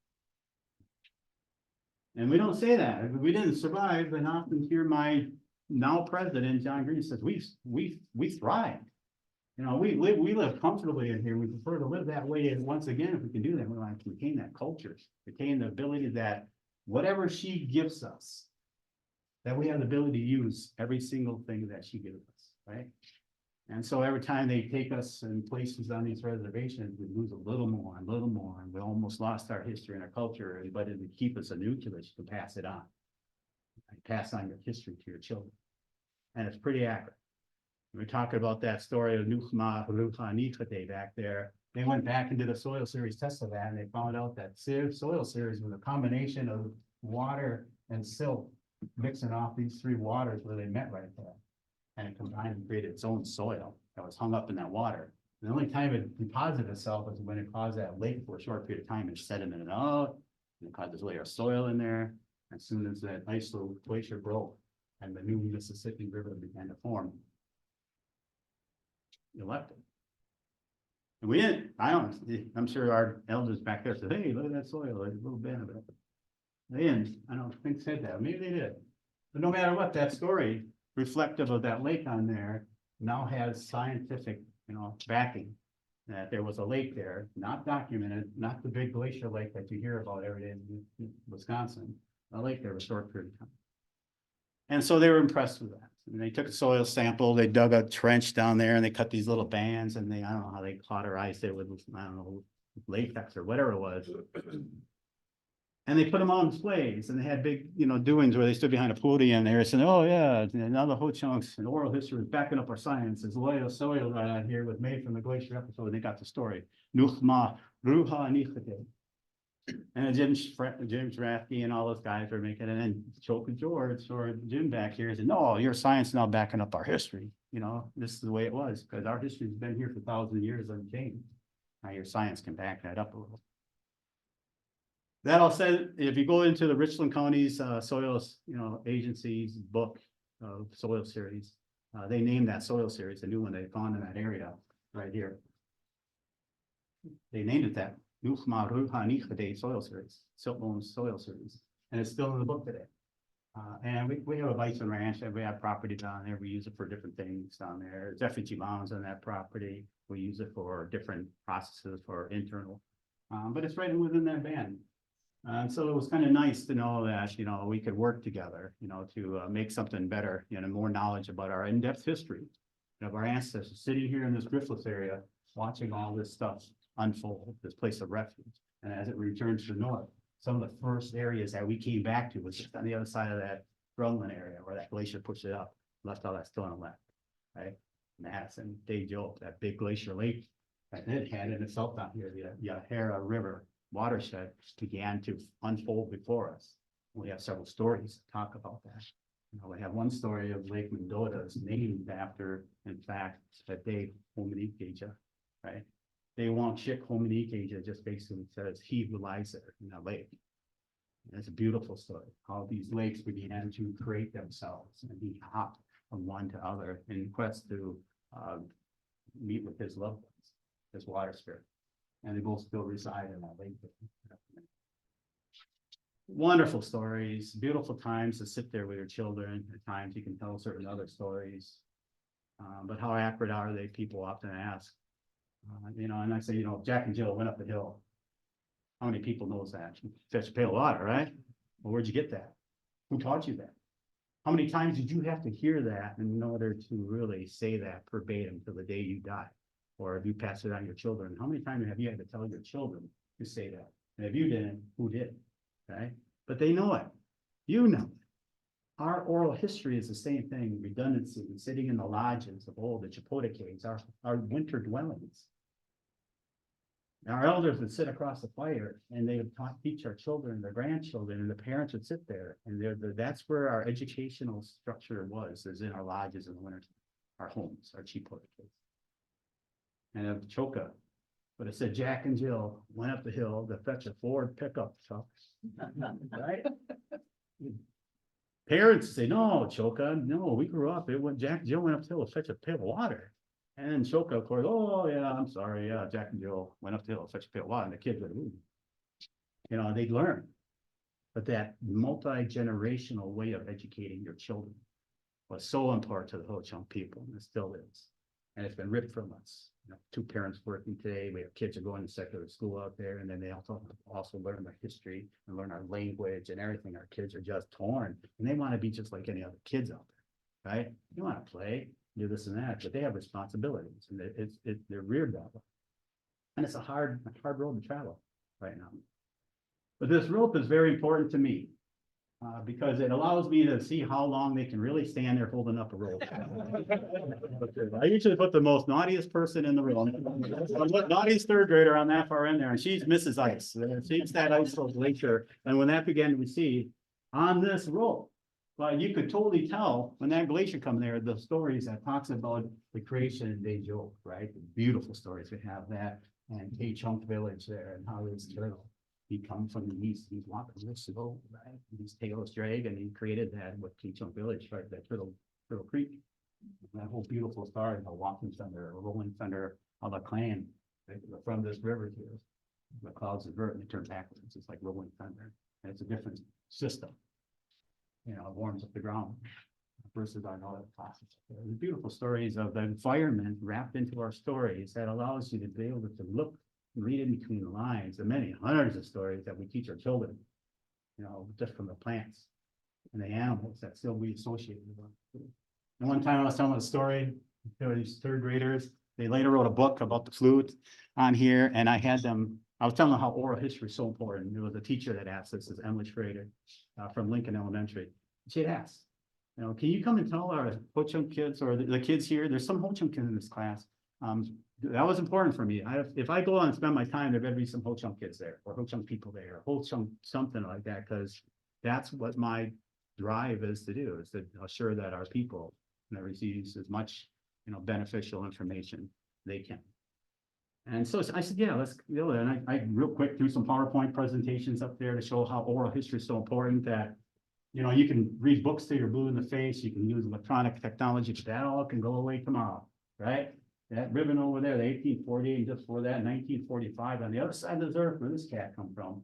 And we don't say that. We didn't survive, and often hear my now president, John Green, says, we thrived. We live comfortably in here. We prefer to live that way. And once again, if we can do that, we want to retain that culture, retain the ability that whatever she gives us, that we have the ability to use every single thing that she gives us, right? And so every time they take us in places on these reservations, we lose a little more, and we almost lost our history and our culture, but it would keep us a nucleus, you can pass it on. And pass on your history to your children. And it's pretty accurate. We're talking about that story of Nąąwącekğize back there. They went back into the soil series test of that, and they found out that soil series was a combination of water and silt mixing off these three waters where they met right there. And it combined and created its own soil that was hung up in that water. And the only time it deposited itself was when it caused that lake for a short period of time and sedimented out. And it caused this layer of soil in there. As soon as that ice glacier broke and the new Mississippi River began to form, you left it. And we didn't, I'm sure our elders back there said, hey, look at that soil, there's a little bit of it. They didn't, I don't think said that, maybe they did. But no matter what, that story reflective of that lake on there now has scientific, backing. That there was a lake there, not documented, not the big glacier lake that you hear about every day in Wisconsin. A lake there was a short period of time. And so they were impressed with that. And they took a soil sample, they dug a trench down there and they cut these little bands and I don't know how they cauterized it with, I don't know, latex or whatever it was. And they put them on displays and they had big, doings where they stood behind a podium and they were saying, oh yeah, and other whole chunks and oral history was backing up our science. There's loyal soil right out here was made from the glacier episode. And they got the story. Nąąwącekğize. And James Rathke and all those guys were making it, and then Choke George or Jim back here said, no, your science now backing up our history. This is the way it was, because our history's been here for thousands of years unchanged. Now your science can back that up a little. That all said, if you go into the Richland County's soil, agency's book of soil series, they named that soil series, a new one they found in that area right here. They named it that. Nąąwącekğize soil series, Siltloam soil series, and it's still in the book today. And we have a bison ranch and we have property down there. We use it for different things down there. There's effigy mounds on that property. We use it for different processes for internal, but it's right within that band. And so it was kind of nice to know that, we could work together, to make something better, more knowledge about our in-depth history of our ancestors sitting here in this driftless area, watching all this stuff unfold, this place of refuge. And as it returns to the north, some of the first areas that we came back to was just on the other side of that Grumman area where that glacier pushed it up, left all that stone left, right? And that's in Day Joe, that big glacier lake that it had in itself down here, the Yahara River watershed began to unfold before us. We have several stories to talk about that. We have one story of Lake Mendota is named after, in fact, that day Nąąwącekğize, right? Nąąwącekğize just basically says he who lies there in that lake. And it's a beautiful story, how these lakes began to create themselves and he hopped from one to other in quest to meet with his loved ones, his water spirit. And they both still reside in that lake. Wonderful stories, beautiful times to sit there with your children. At times you can tell certain other stories. But how accurate are they? People often ask. And I say, Jack and Jill went up the hill. How many people knows that? Fetch a pail of water, right? Well, where'd you get that? Who taught you that? How many times did you have to hear that in order to really say that verbatim till the day you die? Or if you pass it on to your children, how many times have you had to tell your children to say that? And if you didn't, who did? Right? But they know it. You know it. Our oral history is the same thing, redundancy, sitting in the lodges of old, the Chipotle caves, our winter dwellings. Our elders would sit across the fire and they would teach our children, their grandchildren, and the parents would sit there. And that's where our educational structure is in our lodges in the winter, our homes, our Chipotle caves. And of Choka, but it said Jack and Jill went up the hill to fetch a Ford pickup truck. Right? Parents say, no, Choka, no, we grew up. Jack and Jill went up the hill to fetch a pail of water. And then Choka, of course, oh yeah, I'm sorry. Yeah, Jack and Jill went up the hill to fetch a pail of water. And the kids would, ooh. They'd learn. But that multi-generational way of educating your children was so important to the Ho-Chunk people, and it still is. And it's been ripped from us. Two parents working today. We have kids are going to secular school out there, and then they also learn our history and learn our language and everything. Our kids are just torn, and they want to be just like any other kids out there, right? You want to play. do this and that, but they have responsibilities and they're reared that way. And it's a hard road to travel right now. But this rope is very important to me. Because it allows me to see how long they can really stand there holding up a rope. I usually put the most naughtiest person in the room. Naughtiest third grader on that far end there, and she's Mrs. Ice. She's that ice floe glacier. And when that began to recede on this rope, well, you could totally tell when that glacier come there, the stories that talks about the creation of Dejo, right? The beautiful stories we have that, and K-Chunk Village there, and how it's turtle. He comes from the east, he's walking this slow, right? His tail is drag, and he created that with K-Chunk Village, right? That Turtle Creek. And that whole beautiful story, the walking thunder, rolling thunder of a clan, right? From this river here. The clouds invert and they turn backwards. It's like rolling thunder. And it's a different system. You know, it warms up the ground versus our other classes. The beautiful stories of the environment wrapped into our stories that allows you to be able to look, read in between the lines, the many hundreds of stories that we teach our children, you know, just from the plants and the animals that still we associate with them. And one time I was telling a story to these third graders. They later wrote a book about the flute on here, and I had them, I was telling them how oral history is so important. There was a teacher that asked this, is Emily Schrader from Lincoln Elementary. She had asked, you know, can you come and tell our Ho-Chunk kids or the kids here, there's some Ho-Chunk kids in this class. That was important for me. If I go out and spend my time, there better be some Ho-Chunk kids there, or Ho-Chunk people there, or Ho-Chunk something like that, because that's what my drive is to do, is to assure that our people receives as much, you know, beneficial information they can. And so I said, yeah, let's do it. And I real quick threw some PowerPoint presentations up there to show how oral history is so important that, you know, you can read books till you're blue in the face, you can use electronic technology, but that all can go away tomorrow, right? That ribbon over there, the 1848, and just before that, 1945, on the other side of the earth, where this cat come from.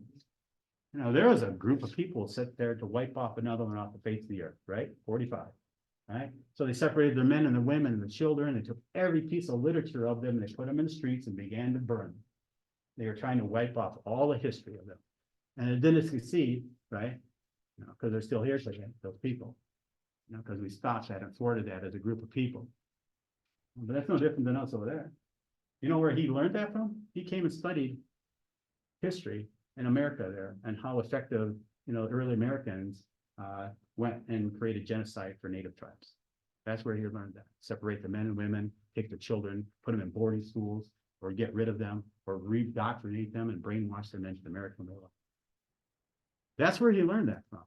You know, there was a group of people sit there to wipe off another one off the face of the earth, right? 45, right? So they separated the men and the women and the children, and took every piece of literature of them, and they put them in the streets and began to burn them. They were trying to wipe off all the history of them. And it didn't succeed, right? You know, because they're still here today, those people. You know, because we stopped that and thwarted that as a group of people. But that's no different than us over there. You know where he learned that from? He came and studied history in America there, and how effective, you know, early Americans went and created genocide for native tribes. That's where he learned that. Separate the men and women, take the children, put them in boarding schools, or get rid of them, or re-indoctrinate them and brainwash them into the American way. That's where he learned that from.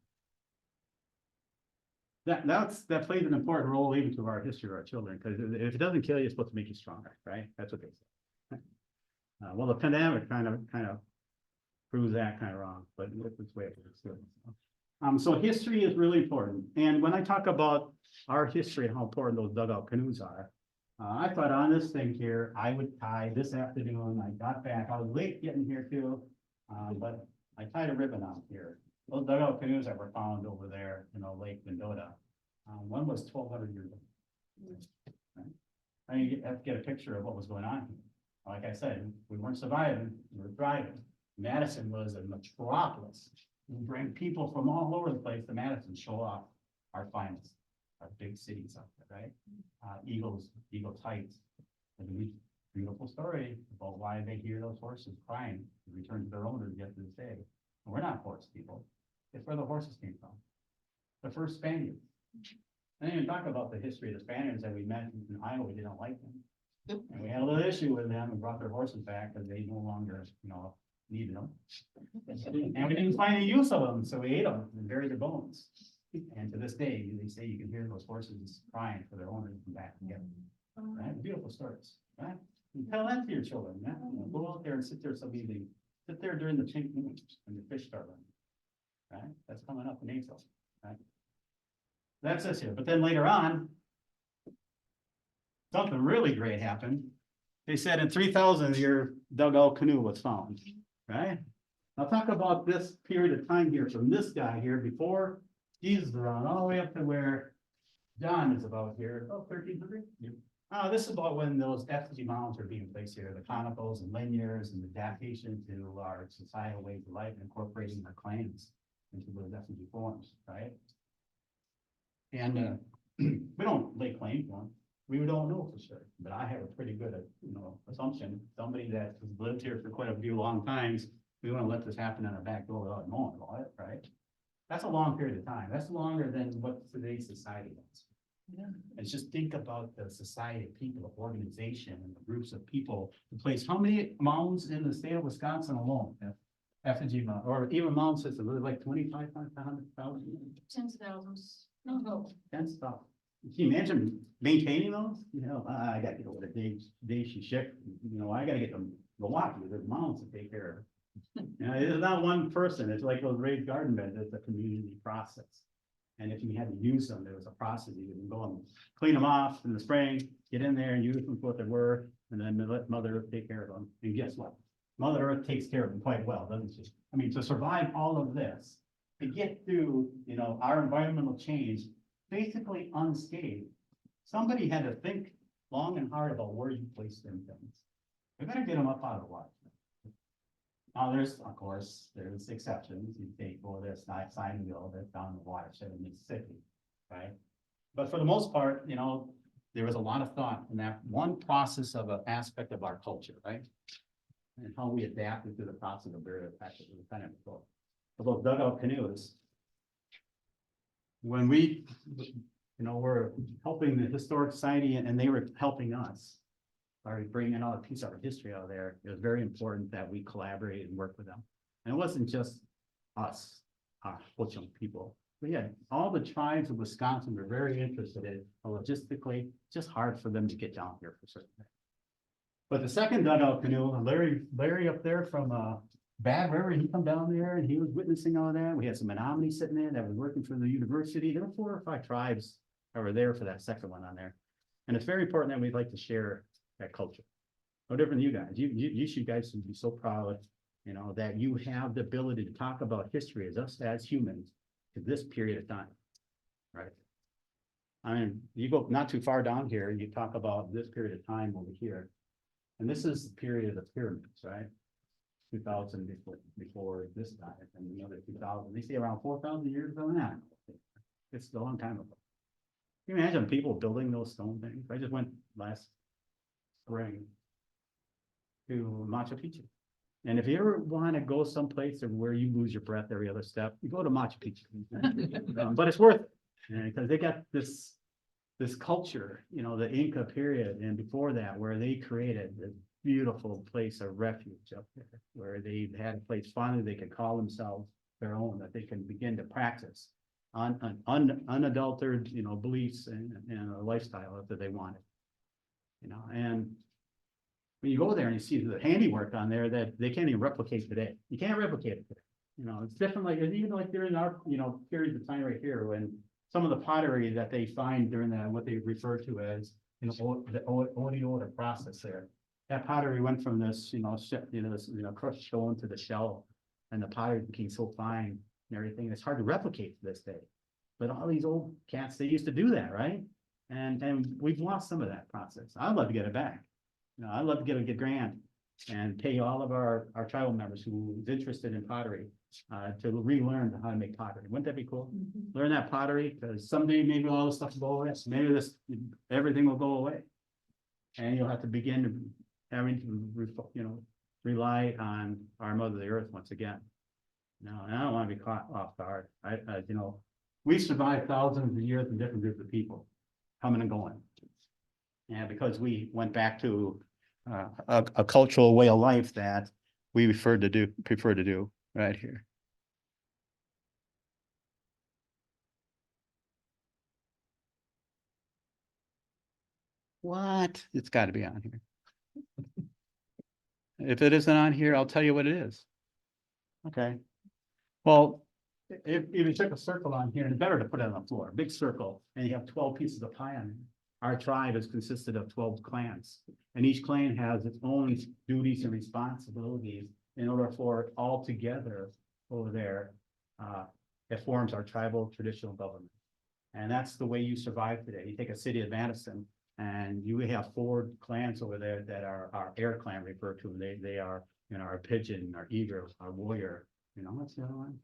That plays an important role even to our history of our children, because if it doesn't kill you, it's supposed to make you stronger, right? That's what they say. Well, the pandemic kind of proves that kind of wrong, but it's the way it is. So history is really important. And when I talk about our history and how important those dugout canoes are, I thought on this thing here, I would tie this afternoon. I got back, I was late getting here too, but I tied a ribbon on here. Those dugout canoes that were found over there in Lake Mendota, one was 1,200 years old. Right? I mean, you have to get a picture of what was going on here. Like I said, we weren't surviving, we were thriving. Madison was a metropolis. We bring people from all over the place to Madison, show off our finest, our big cities up there, right? Eagles Heights, and a beautiful story about why they hear those horses crying to return to their owners yet to this day. And we're not horse people. It's where the horses came from. The first Spaniards. I didn't even talk about the history of the Spaniards that we met in Iowa. We didn't like them. And we had a little issue with them and brought their horses back because they no longer, you know, needed them. And we didn't find any use of them, so we ate them and buried their bones. And to this day, they say you can hear those horses crying for their owners to come back and get them. Right? Beautiful stories, right? And tell that to your children, man. You know, go out there and sit there some evening. Sit there during the chink moon when the fish start running. Right? That's coming up in April. Right? That's this here. But then later on, something really great happened. They said in 3000 your dugout canoe was found. Right? I'll talk about this period of time here from this guy here before Jesus is around, all the way up to where John is about here, about 1300. Yep. This is about when those effigy mounds are being placed here, the conicals and linears and the adaptation to our societal ways of life, incorporating our clans into those effigy forms, right? And we don't lay claim to them. We don't know for sure, but I have a pretty good, assumption, somebody that has lived here for quite a few long times, we want to let this happen on our back door without knowing about it, right? That's a long period of time. That's longer than what today's society is. And just think about the society of people, the organization, and the groups of people to place how many mounds in the state of Wisconsin alone? Effigy mound, or even mound system, like 25,000. Tens of thousands. No. Ten stuff. Can you imagine maintaining those? I gotta get over to Dave Shishik, I gotta get them, Milwaukee, there's mounds to take care of. It's not one person, it's like those raised garden beds, it's a community process. And if you had to use them, there was a process, you can go and clean them off in the spring, get in there and use them for what they were, and then let Mother Earth take care of them. And guess what? Mother Earth takes care of them quite well, doesn't she? I mean, to survive all of this, to get through, our environmental change, basically unscathed, somebody had to think long and hard about where you place them things. We better get them up out of the water. Now, there's exceptions. You take, this sign wheel that's down the watershed in Mississippi, right? But for the most part, there was a lot of thought in that one process of an aspect of our culture, right? And how we adapted to the process of very effective. Kind of cool. Those dugout canoes. When we, were helping the Historic Society and they were helping us. By bringing another piece of our history out of there, it was very important that we collaborate and work with them. And it wasn't just us, young people. But yeah, all the tribes of Wisconsin were very interested in it. Logistically, just hard for them to get down here for certain. But the second dugout canoe, Larry up there from Bad River, he come down there and he was witnessing all of that. We had some Menominee sitting there that was working for the university. There were 4 or 5 tribes that were there for that second one on there. And it's very important that we'd like to share that culture. No different than you guys. You should guys should be so proud, that you have the ability to talk about history as humans to this period of time. Right. I mean, you go not too far down here, you talk about this period of time over here. And this is the period of the pyramids, right? 2000 before this time, and another 2000. They say around 4,000 years ago now. It's a long time ago. Can you imagine people building those stone things? I just went last spring to Machu Picchu. And if you ever want to go someplace where you lose your breath every other step, you go to Machu Picchu. But it's worth it because they got this culture, the Inca period, and before that, where they created this beautiful place of refuge up there, where they had a place finally they could call themselves their own, that they can begin to practice unadulterated, beliefs and a lifestyle that they wanted. And when you go there and you see the handiwork on there that they can't even replicate today. You can't replicate it today. It's different, like even like during our, periods of time right here, when some of the pottery that they find during that, what they refer to as, the Oneota process there. That pottery went from this, crushed stone to the shell, and the pottery became so fine and everything. It's hard to replicate to this day. But all these old cats, they used to do that, right? And we've lost some of that process. I'd love to get it back. I'd love to get a grant and pay all of our tribal members who's interested in pottery to relearn how to make pottery. Wouldn't that be cool? Learn that pottery, because someday maybe all this stuff will go away. Maybe everything will go away, and you'll have to begin having to rely on our Mother the Earth once again. And I don't want to be caught off guard. We survived thousands of years in different groups of people coming and going. And because we went back to a cultural way of life that we prefer to do right here. What? It's got to be on here. If it isn't on here, I'll tell you what it is. Okay. Well, if you took a circle on here, and it's better to put it on the floor, a big circle, and you have 12 pieces of pie on it. Our tribe is consisted of 12 clans, and each clan has its own duties and responsibilities in order for it all together over there. It forms our tribal traditional government. And that's the way you survive today. You take a city of Madison, and you have 4 clans over there that are our air clan referred to. They are, our pigeon, our eagle, our warrior. What's the other one?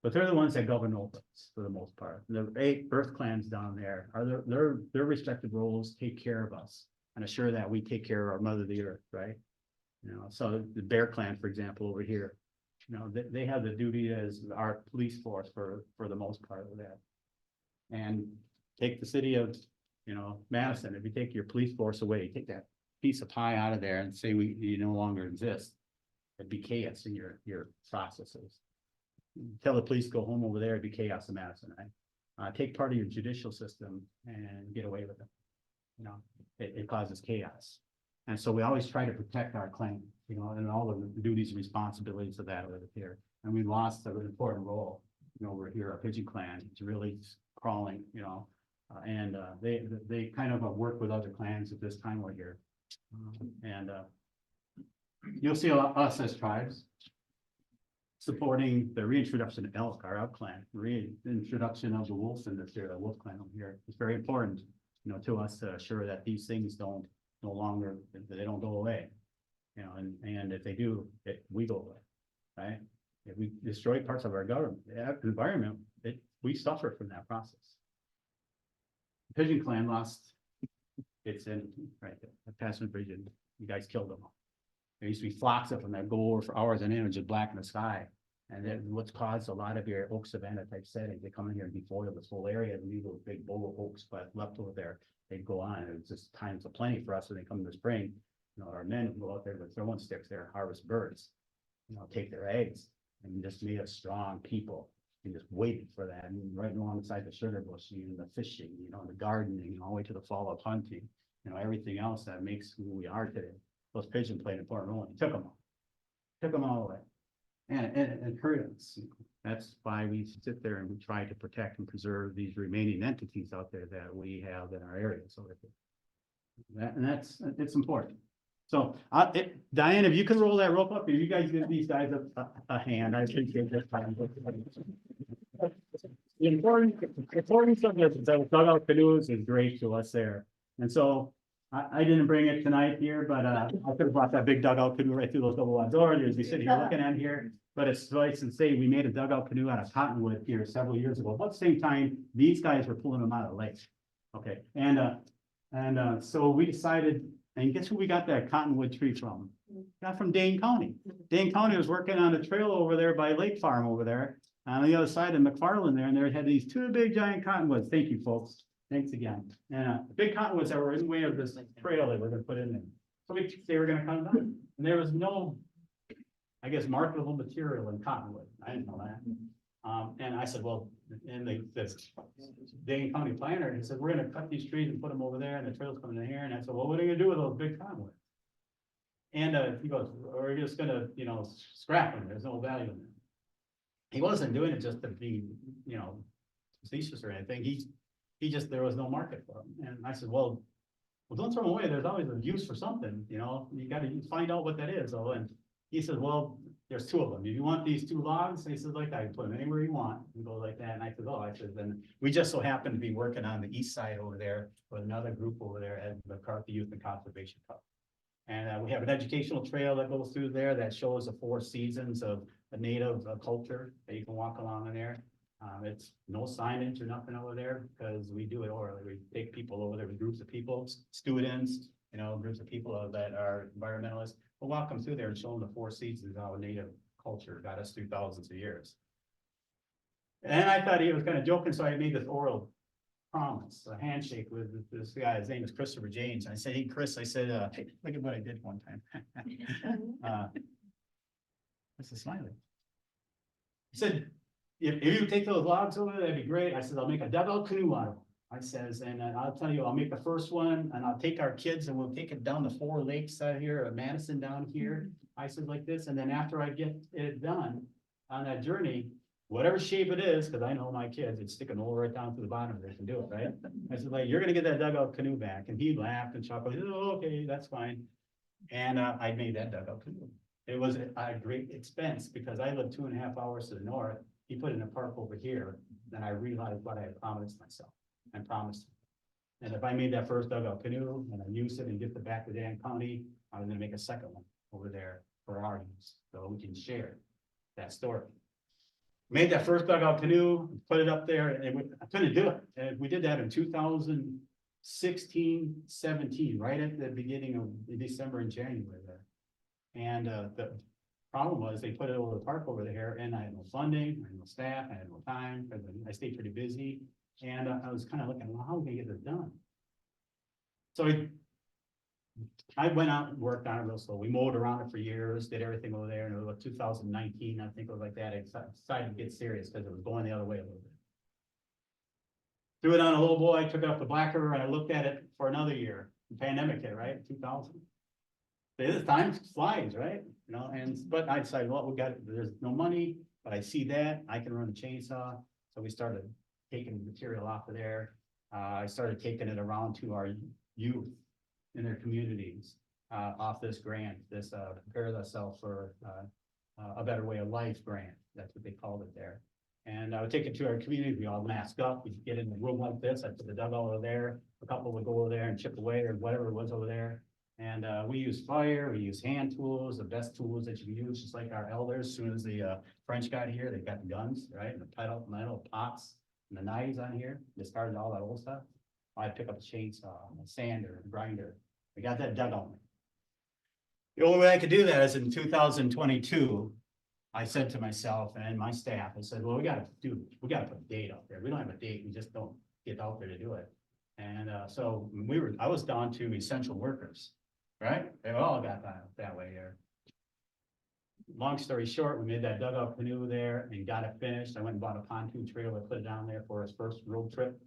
But they're the ones that govern over us for the most part. The 8 birth clans down there are their respective roles take care of us and assure that we take care of our mother, the earth, right? You know, so the Bear Clan, for example, over here, you know, they have the duty as our police force for the most part of that. And take the city of, you know, Madison, if you take your police force away, take that piece of pie out of there and say you no longer exist, it'd be chaos in your processes. Tell the police to go home over there, it'd be chaos in Madison, right? Take part of your judicial system and get away with it. You know, it causes chaos. And so we always try to protect our claim, you know, and all the duties and responsibilities of that over here. And we lost an important role, you know, over here, our Pigeon Clan, it's really crawling, you know, and they kind of work with other clans at this time we're here. And you'll see us as tribes supporting the reintroduction of elk, our elk clan, reintroduction of the wolves in this area, the wolf clan over here. It's very important, you know, to us to assure that these things don't no longer, they don't go away. You know, and if they do, we go away, right? If we destroy parts of our government, environment, we suffer from that process. The Pigeon Clan lost its enemy, right? The Passman Bridge, and you guys killed them all. There used to be flocks of them that go over for hours and just black in the sky. And then what's caused a lot of your oak savanna type settings, they come in here and defoil this whole area and leave those big bowl oaks but left over there. They'd go on, and it's just times of plenty for us when they come in the spring. You know, our men would go out there with throwing sticks there, harvest birds, you know, take their eggs, and just made us strong people. And just waited for that, and right alongside the sugar bush, and the fishing, you know, the gardening, all the way to the fall of hunting, you know, everything else that makes who we are today. Those pigeons played an important role, and took them all away, and it hurt us. That's why we sit there and we try to protect and preserve these remaining entities out there that we have in our area. So it's important. So Diane, if you can roll that rope up, if you guys give these guys a hand, I appreciate this time. The importance of this dugout canoes is great to us there. And so I didn't bring it tonight here, but I could have brought that big dugout canoe right through those double wide doors as we sit here looking at here. But it's nice to say we made a dugout canoe out of cottonwood here several years ago. About the same time, these guys were pulling them out of the lake. Okay, and so we decided, and guess who we got that cottonwood tree from? Got from Dane County. Dane County was working on a trail over there by Lake Farm over there, on the other side of McFarland there, and they had these 2 big giant cottonwoods. Thank you, folks. Thanks again. And big cottonwoods that were in the way of this trail they were gonna put in there. So they were gonna cut them down. And there was no, I guess, marketable material in cottonwood. I didn't know that. And I said, well, and the Dane County planner, he said, we're gonna cut these trees and put them over there, and the trail's coming in here. And I said, well, what are you gonna do with those big cottonwood? And he goes, we're just gonna, you know, scrap them. There's no value in them. He wasn't doing it just to be, you know, facetious or anything. He just, there was no market for them. And I said, well, don't throw them away. There's always a use for something, you know, you got to find out what that is. So, and he said, well, there's 2 of them. If you want these 2 logs, he said, like, I can put them anywhere you want and go like that. And I said, oh, I said, then we just so happen to be working on the east side over there with another group over there at the McCarthy Youth and Conservation Club. And we have an educational trail that goes through there that shows the 4 seasons of a native culture that you can walk along in there. It's no signage or nothing over there because we do it orally. We take people over there with groups of people, students, you know, groups of people that are environmentalists. We'll walk them through there and show them the 4 seasons of how a native culture got us through thousands of years. And I thought he was kind of joking, so I made this oral promise, a handshake with this guy. His name is Christopher James. I said, hey, Chris, I said, hey, look at what I did one time. This is smiling. He said, if you take those logs over there, that'd be great. I said, I'll make a dugout canoe out of them. I says, and I'll tell you, I'll make the first one and I'll take our kids and we'll take it down the 4 lakes out here, Madison down here. I said like this, and then after I get it done on that journey, whatever shape it is, because I know my kids, it's sticking all right down to the bottom, they can do it, right? I said, like, you're gonna get that dugout canoe back. And he laughed and chuckled. He said, oh, okay, that's fine. And I made that dugout canoe. It was a great expense because I live 2.5 hours to the north. He put in a park over here. Then I realized what I had promised myself and promised. And if I made that first dugout canoe and I use it and get it back to Dan County, I was gonna make a second one over there for our use, so we can share that story. Made that first dugout canoe, put it up there, and I couldn't do it. And we did that in 2016, 17, right at the beginning of December and January there. And the problem was they put it over the park over there, and I had no funding, I had no staff, I had no time, because I stayed pretty busy. And I was kind of looking, well, how are we gonna get this done? So I went out and worked on it real slow. We mowed around it for years, did everything over there, and it was 2019, I think it was like that. I decided to get serious because it was going the other way a little bit. Threw it on a little boy, took it up to Black River, and I looked at it for another year. The pandemic hit, right? 2000. The time flies, right? You know, but I decided, well, there's no money, but I see that I can run a chainsaw. So we started taking material off of there. I started taking it around to our youth in their communities, off this grant, this Prepare Thyself for a Better Way of Life grant. That's what they called it there. And I would take it to our community. We all mask up. We'd get in a room like this. I put the dugout over there. A couple would go over there and chip away or whatever it was over there. And we use fire. We use hand tools, the best tools that you can use, just like our elders. As soon as the French got here, they got the guns, right? And the metal pots and the knives on here. They started all that old stuff. I'd pick up a chainsaw, a sander, a grinder. We got that dugout. The only way I could do that is in 2022. I said to myself and my staff, I said, well, we gotta put a date out there. We don't have a date, we just don't get out there to do it. And so I was down to essential workers, right? They all got that way here. Long story short, we made that dugout canoe there and got it finished. I went and bought a pontoon trailer, put it down there for his first road trip.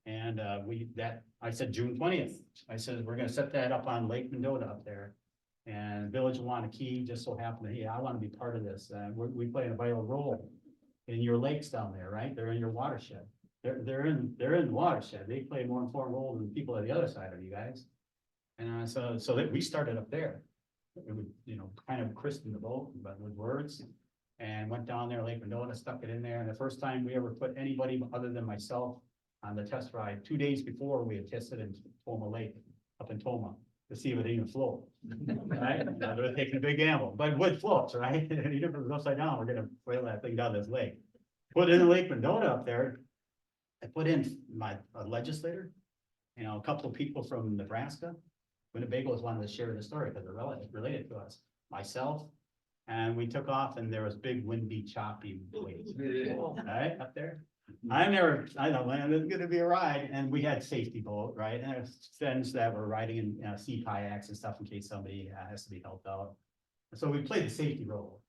And I said June 20th. I said, we're gonna set that up on Lake Mendota up there. And Village of Wanaque just so happened to, hey, I want to be part of this. We play a vital role in your lakes down there, right? They're in your watershed. They're in the watershed. They play a more important role than people at the other side of you guys. And so that we started up there. It would, kind of christen the boat, but with words, and went down there, Lake Mendota, stuck it in there. And the first time we ever put anybody other than myself on the test ride, 2 days before we had tested in Toma Lake, up in Toma, to see if it even float. Right? They were taking a big gamble, but wood floats, right? Even if it was upside down, we're gonna whale that thing down this lake. Put in the Lake Mendota up there. I put in a legislator, a couple of people from Nebraska. Winnebagos wanted to share the story because they're related to us. Myself, and we took off, and there was big, windy, choppy waves. Right up there. I know, man, it's gonna be a ride, and we had safety boat, right? And there's friends that were riding in sea kayaks and stuff in case somebody has to be helped out. And so we played the safety role.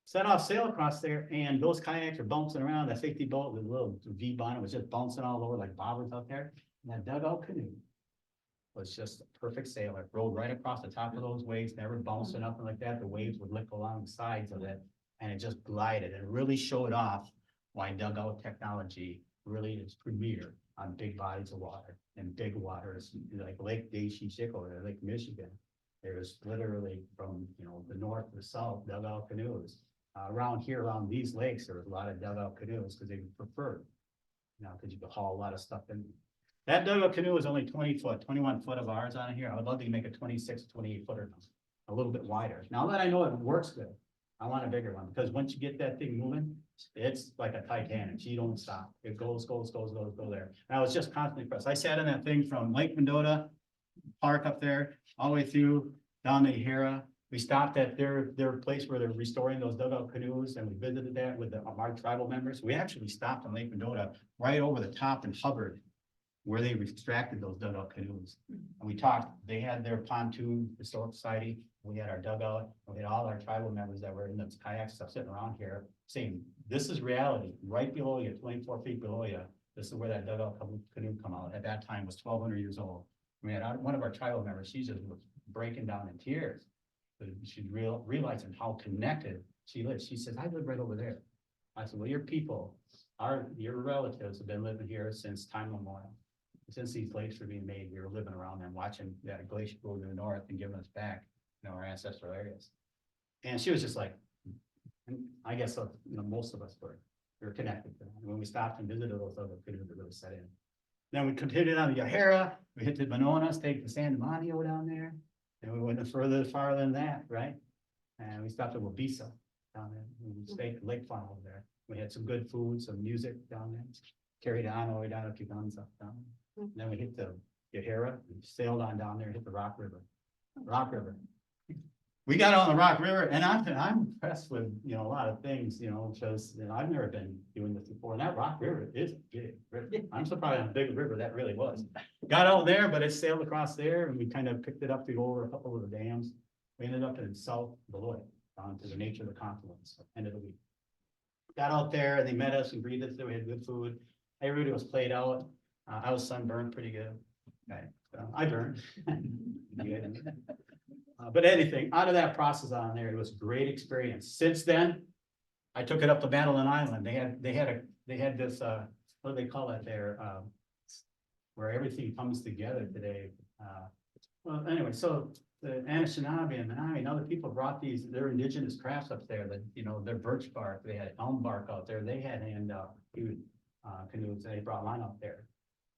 Set off sail across there, and those kayaks are bouncing around. That safety boat, the little V bonnet was just bouncing all over like bobbers out there. And that dugout canoe was just a perfect sailor. Rolled right across the top of those waves, never bounced or nothing like that. The waves would lick along the sides of it, and it just glided and really showed off why dugout technology really is premier on big bodies of water and big waters like Lake Deschutes or Lake Michigan. There's literally from the north to the south dugout canoes. Around here, around these lakes, there was a lot of dugout canoes because they preferred, because you could haul a lot of stuff in. That dugout canoe is only 20 foot, 21 foot of ours on here. I would love to make a 26, 28 footer, a little bit wider. Now that I know it works good, I want a bigger one because once you get that thing moving, it's like a Titanic. You don't stop. It goes there. And I was just constantly pressed. I sat in that thing from Lake Mendota Park up there, all the way through down to Hera. We stopped at their place where they're restoring those dugout canoes, and we visited that with our tribal members. We actually stopped in Lake Mendota right over the top in Hubbard, where they extracted those dugout canoes. And we talked, they had their pontoon historic society. We had our dugout, we had all our tribal members that were in the kayak stuff sitting around here saying, this is reality, right below you, 24 feet below you. This is where that dugout canoe come out. At that time was 1,200 years old. We had one of our tribal members, she just was breaking down in tears. But she realizing how connected she lives. She says, I live right over there. I said, well, your people, your relatives have been living here since time immemorial. Since these lakes were being made, we were living around them, watching that glacier go to the north and giving us back, our ancestral areas. And she was just like, I guess, most of us were connected to them. And when we stopped and visited those other canoes, it really set in. Then we continued on the Yahara, we hit the Mononas, take the San Demonio down there, and we went farther than that, right? And we stopped at Wabisa down there. We stayed at Lake Farm over there. We had some good food, some music down there, carried on all the way down to guns up down. And then we hit the Yahara, we sailed on down there, hit the Rock River. We got on the Rock River and I'm impressed with, a lot of things, because I've never been doing this before. And that Rock River is a big river. I'm surprised how big a river that really was. Got out there, but it sailed across there and we kind of picked it up to go over a couple of the dams. We ended up in South Beloit, down to the nature of the confluence, end of the week. Got out there and they met us and greeted us. We had good food. Everybody was played out. I was sunburned pretty good. Okay, so I burned. But anything, out of that process on there, it was a great experience. Since then, I took it up to Madeline Island. They had this, what do they call it there? Where everything comes together today. Well, anyway, so the Anishinaabe and Menominee and other people brought their indigenous crafts up there that, their birch bark, they had elm bark out there. They had hand canoes, and they brought mine up there.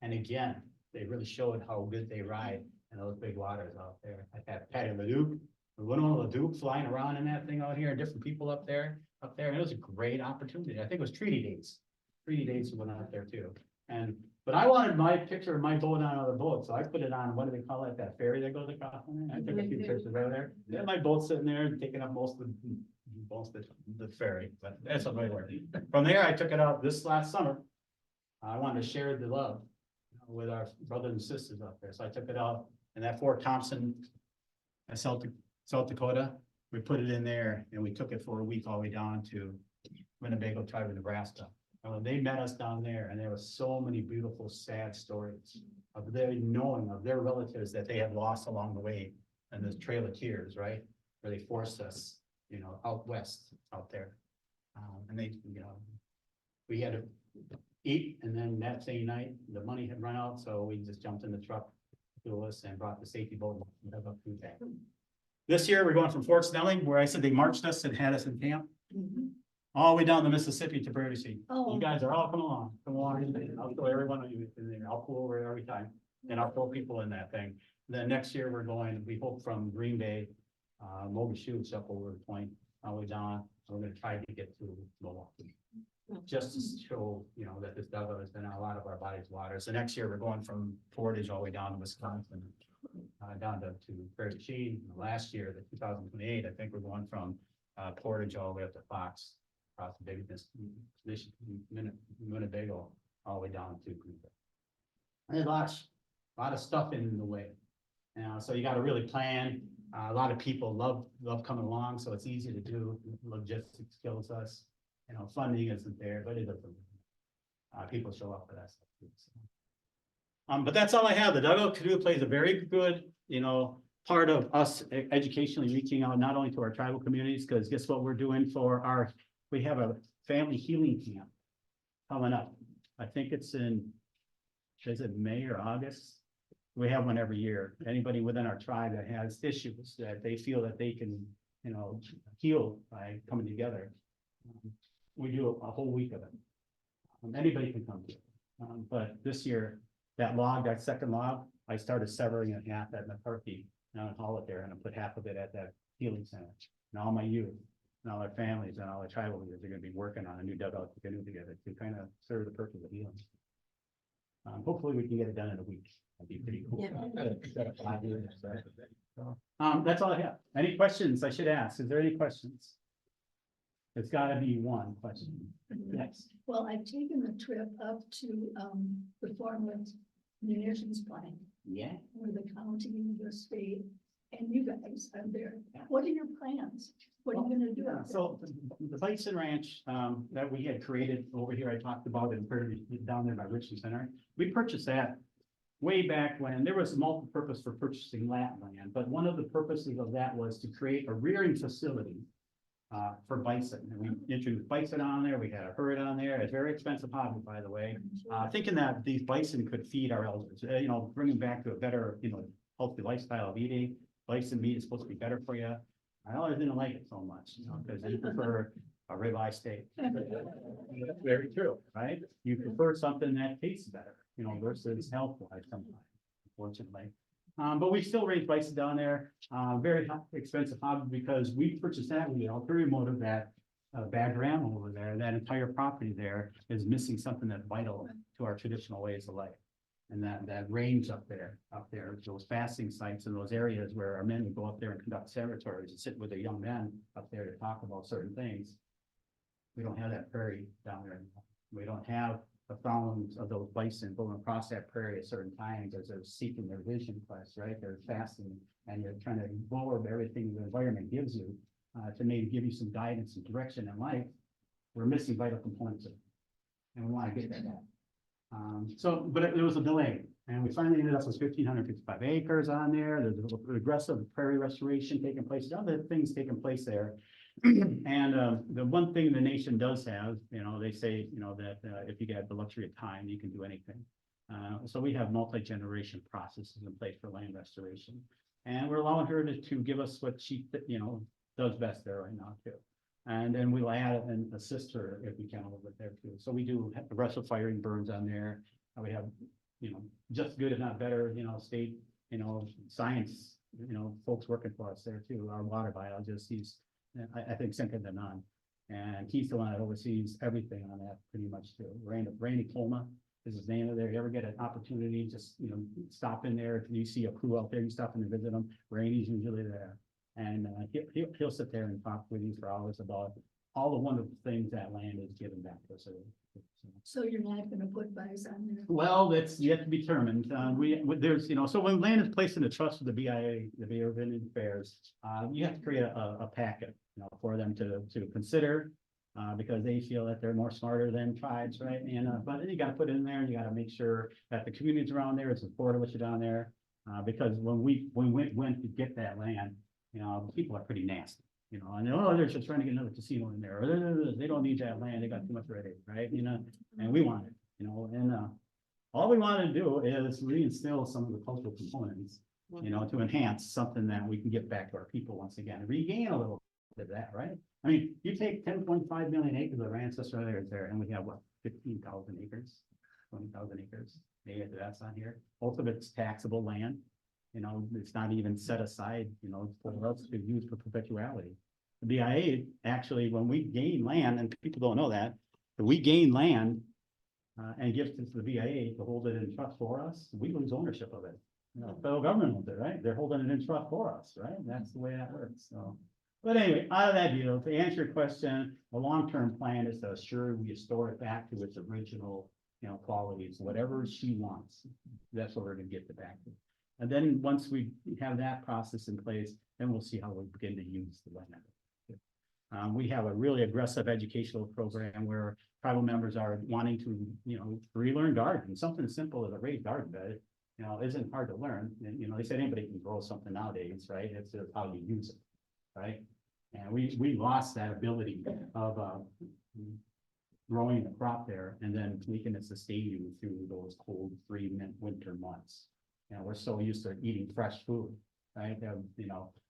And again, they really showed how good they ride in those big waters out there. I had Patty Leduc, Leduc flying around in that thing out here, and different people up there. And it was a great opportunity. I think it was treaty dates. Treaty dates went out there too. But I wanted my picture of my boat on another boat, so I put it on, what do they call it, that ferry that goes across on there? I took a few pictures over there. Yeah, my boat sitting there, taking up most of the ferry, but that's a way work. From there, I took it out this last summer. I wanted to share the love with our brothers and sisters up there, so I took it out. And that Fort Thompson, South Dakota, we put it in there and we took it for a week all the way down to Winnebago Tribe in Nebraska. And when they met us down there, and there were so many beautiful, sad stories of their knowing of their relatives that they had lost along the way, and this Trail of Tears, right? Where they forced us, out west, out there. And they, we had to eat, and then that same night, the money had run out, so we just jumped in the truck, fuel us, and brought the safety boat and have up food back. This year, we're going from Fort Snelling, where I said they marched us and had us in camp, all the way down the Mississippi to Prairie Sea. You guys are all come along. I'll throw every one of you in there. I'll pull over every time, and I'll throw people in that thing. Then next year, we're going, we hope, from Green Bay, Moby Shoots up over the point, all the way down. We're gonna try to get to Milwaukee. Just to show, that this dugout has been on a lot of our body's waters. The next year, we're going from Portage all the way down to Wisconsin, down to Prairie Sea. Last year, the 2028, I think we're going from Portage all the way up to Fox, across the big Winnebago, all the way down to Green Bay. There's a lot of stuff in the way. So you got to really plan. A lot of people love coming along, so it's easy to do. Logistics kills us. Funding isn't there, but it doesn't. People show up for that stuff too. So. But that's all I have. The dugout canoe plays a very good, part of us educationally reaching out not only to our tribal communities, because guess what we're doing for we have a family healing camp coming up. I think it's is it May or August? We have one every year. Anybody within our tribe that has issues that they feel that they can, heal by coming together. We do a whole week of it. Anybody can come to it. But this year, that second log, I started severing it in half at McCarthy, and I'll haul it there, and I put half of it at that healing center. And all my youth, and all their families, and all the tribal leaders are gonna be working on a new dugout canoe together to kind of serve the purpose of healing. Hopefully we can get it done in a week. That'd be pretty cool. So, that's all I have. Any questions I should ask? Is there any questions? It's gotta be one question. Yes. Well, I've taken the trip up to the Farmers Munitions Plant. Yeah. Where the county, the state, and you guys are there. What are your plans? What are you gonna do? Yeah, so the Bison Ranch that we had created over here, I talked about it down there by Richland Center. We purchased that way back when there was multi-purpose for purchasing land, but one of the purposes of that was to create a rearing facility for bison. And we introduced bison on there. We had a herd on there. It's a very expensive hobby, by the way. Thinking that these bison could feed our elders, bringing back to a better, healthy lifestyle of eating. Bison meat is supposed to be better for you. I always didn't like it so much, because you prefer a ribeye steak. That's very true, right? You prefer something that tastes better, versus health-wise sometimes, unfortunately. But we still raise bison down there. Very expensive hobby because we purchased that with the ulterior motive that badger animal over there. That entire property there is missing something that's vital to our traditional ways of life. And that range up there, those fasting sites in those areas where our men would go up there and conduct ceremonies and sit with their young men up there to talk about certain things. We don't have that prairie down there anymore. We don't have the thousands of those bison going across that prairie at certain times as they're seeking their vision quest, right? They're fasting and you're trying to absorb everything the environment gives you to maybe give you some guidance and direction in life. We're missing vital components of it, and we want to get that back. But it was a delay, and we finally ended up with 1,555 acres on there. There's aggressive prairie restoration taking place, other things taking place there. And the one thing the nation does have, they say, that if you get the luxury of time, you can do anything. So we have multi-generation processes in place for land restoration, and we're allowing her to give us what she, does best there right now too. And then we'll add and assist her if we can over there too. So we do aggressive firing burns on there. We have, just good if not better, state, science, folks working for us there too. Our water biologist, he's, I think second to none. And he's the one that oversees everything on that pretty much too. Randy Colma is his name there. If you ever get an opportunity, just, stop in there. If you see a crew out there, you stop in and visit them. Randy's usually there. And he'll sit there and talk with you for hours about all the wonderful things that land is giving back to us. So you're not gonna put bison there? Well, that's yet to be determined. There's, so when land is placed in the trust of the BIA, the Bureau of Indian Affairs, you have to create a packet, for them to consider, because they feel that they're more smarter than tribes, right? And but you got to put it in there, and you got to make sure that the communities around there is supportive with you down there, because when we went to get that land, people are pretty nasty, and they're just trying to get another casino in there, or they don't need that land, they got too much red, right? And we want it, and all we want to do is reinstill some of the cultural components, to enhance something that we can get back to our people once again, regain a little bit of that, right? I mean, you take 10.5 million acres of our ancestor there, and we have what, 15,000 acres, 20,000 acres, maybe that's on here. Most of it's taxable land. It's not even set aside, for us to use for perpetuality. The BIA, actually, when we gain land, and people don't know that, but we gain land and give it to the BIA to hold it in trust for us, we lose ownership of it. Federal government owns it, right? They're holding it in trust for us, right? That's the way that works. So, but anyway, out of that deal, to answer your question, the long-term plan is to assure we restore it back to its original, qualities, whatever she wants. That's what we're going to get it back to. And then once we have that process in place, then we'll see how we begin to use the land. We have a really aggressive educational program where tribal members are wanting to, relearn gardening. Something as simple as a raised garden bed, isn't hard to learn. And, they said anybody can grow something nowadays, right? It's just how you use it, right? And we lost that ability of growing the crop there and then making it sustain you through those cold, free winter months. We're so used to eating fresh food, right?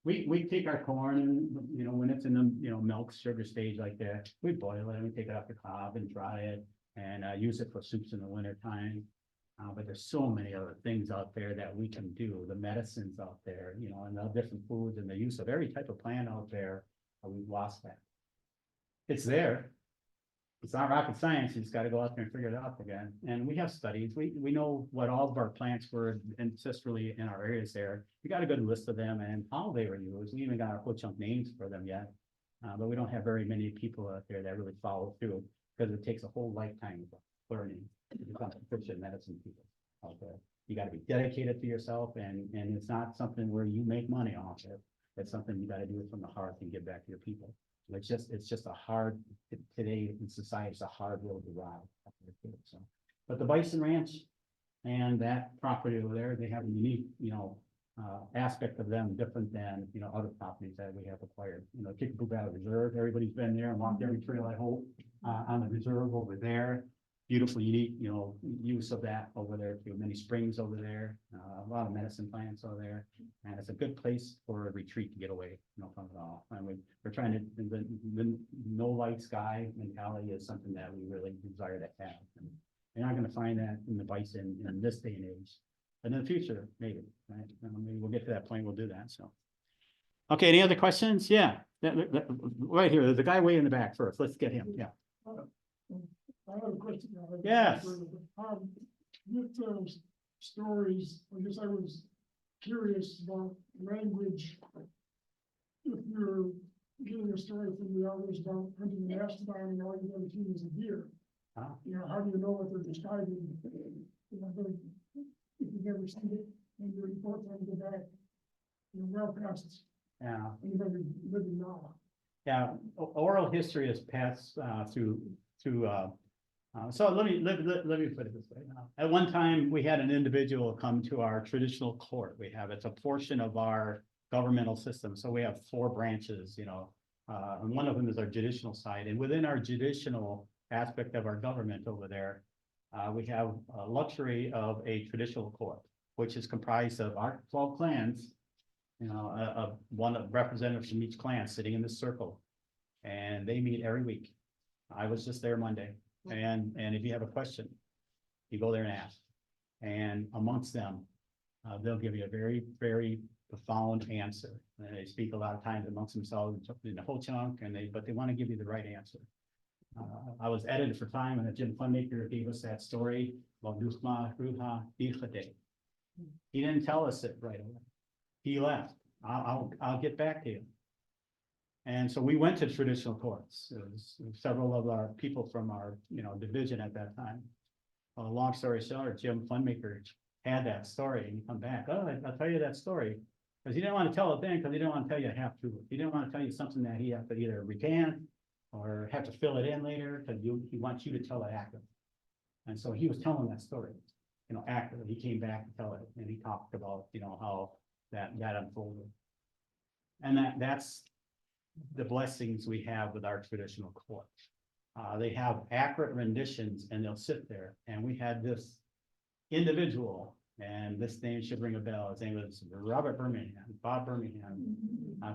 We take our corn and, when it's in the, milk sugar stage like that, we boil it and we take it off the cob and dry it and use it for soups in the winter time. But there's so many other things out there that we can do, the medicines out there, and the different foods and the use of every type of plant out there. We've lost that. It's there. It's not rocket science. You just got to go out there and figure it out again. And we have studies. We know what all of our plants were ancestrally in our areas there. We got a good list of them and how they were used. We even got our full chunk names for them yet. But we don't have very many people out there that really follow through because it takes a whole lifetime of learning to become prescription medicine people out there. You got to be dedicated to yourself, and it's not something where you make money off it. It's something you got to do it from the heart and give back to your people. It's just a hard, today in society, it's a hard road to ride. So, but the Bison Ranch and that property over there, they have a unique, aspect of them different than, other properties that we have acquired. Kickapoo Valley Reserve, everybody's been there and walked every trail, I hope, on the reserve over there. Beautiful, unique, use of that over there too. Many springs over there, a lot of medicine plants over there, and it's a good place for a retreat to get away, from it all. And we're trying to the no light sky mentality is something that we really desire to have. And you're not going to find that in the bison in this day and age, but in the future, maybe. Right? Maybe we'll get to that point. We'll do that. So, okay. Any other questions? Yeah. Right here, the guy way in the back first. Let's get him. Yeah. I have a question. Yes. With those stories, I guess I was curious about language. If you're getting a story from the elders about hunting an mastodon and all you ever seen is a deer, Ah. you know, how do you know what they're describing? You know, if you've never seen it, and you report them to back, you know, well past Yeah. anybody living now. Yeah, oral history is passed through. So let me put it this way. At one time, we had an individual come to our traditional court. It's a portion of our governmental system. So we have 4 branches, you know, and one of them is our judicial side. And within our judicial aspect of our government over there, we have a luxury of a traditional court, which is comprised of our 12 clans. You know, one of representatives from each clan sitting in this circle, and they meet every week. I was just there Monday, and if you have a question, you go there and ask, and amongst them, they'll give you a very, very profound answer. And they speak a lot of times amongst themselves in the whole chunk, but they want to give you the right answer. I was edited for time, and Jim Funmaker gave us that story about Duhma Ruha Dichade. He didn't tell us it right away. He left. I'll get back to you. And so we went to traditional courts. It was several of our people from our, you know, division at that time. Long story short, Jim Funmaker had that story, and he come back. Oh, I'll tell you that story, because he didn't want to tell it then, because he didn't want to tell you half truth. He didn't want to tell you something that he had to either recant or have to fill it in later, because he wants you to tell it accurately. And so he was telling that story, you know, accurately. He came back to tell it, and he talked about, you know, how that unfolded. And that's the blessings we have with our traditional court. They have accurate renditions, and they'll sit there. And we had this individual, and this name should ring a bell. His name was Bob Birmingham,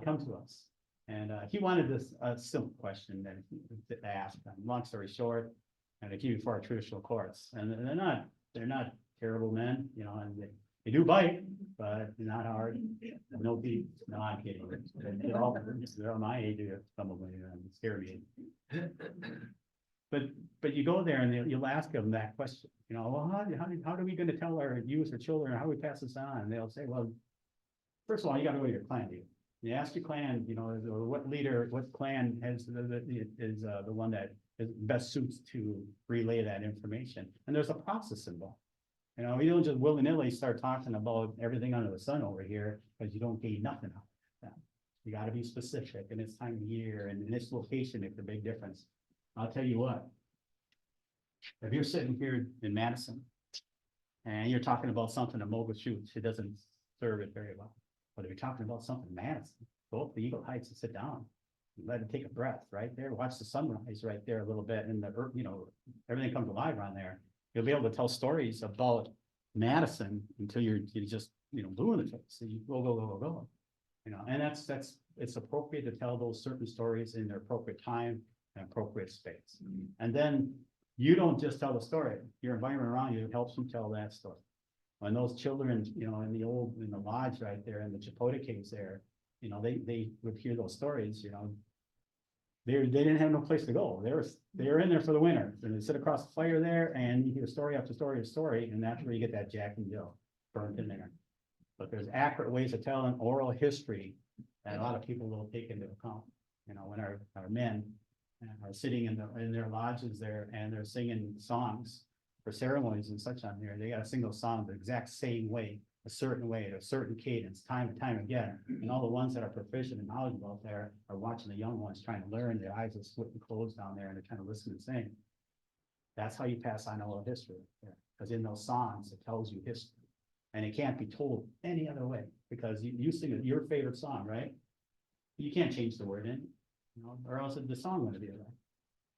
come to us. And he wanted this simple question that he asked. Long story short, and they came before our traditional courts, and they're not terrible men, you know, and they do bite, but not hard. No beat. No, I'm kidding. They're all my age. Some of them scare me. But you go there and you'll ask them that question. You know, well, how are we going to tell our youth or children, how do we pass this on? And they'll say, well, first of all, you got to go to your clan. You ask your clan, you know, or what leader, what clan is the one that is best suits to relay that information. And there's a process involved. You know, you don't just willy-nilly start talking about everything under the sun over here, because you don't gain nothing out of that. You got to be specific, and it's time of year, and in this location makes a big difference. I'll tell you what, if you're sitting here in Madison and you're talking about something that Mogul shoots, it doesn't serve it very well. But if you're talking about something in Madison, go up the Eagle Heights and sit down, let it take a breath right there, watch the sunrise right there a little bit, and the, you know, everything comes alive around there. You'll be able to tell stories about Madison until you're just, you know, blue in the face. So you go. You know, and it's appropriate to tell those certain stories in their appropriate time and appropriate space. And then you don't just tell the story. Your environment around you helps you tell that story. When those children, you know, in the lodge right there in the Chipotle caves there, you know, they would hear those stories, you know. They didn't have no place to go. They were in there for the winter, and they sit across the fire there, and you hear story after story after story, and that's where you get that Jack and Jill burnt in there. But there's accurate ways of telling oral history that a lot of people will take into account. You know, when our men are sitting in their lodges there, and they're singing songs for ceremonies and such on there, they got to sing those songs the exact same way, a certain cadence, time and time again. And all the ones that are proficient and knowledgeable out there are watching the young ones trying to learn. Their eyes are splitting closed down there, and they're trying to listen and sing. That's how you pass on oral history, because in those songs, it tells you history. And it can't be told any other way, because you sing your favorite song, right? You can't change the word in, you know, or else the song going to be right.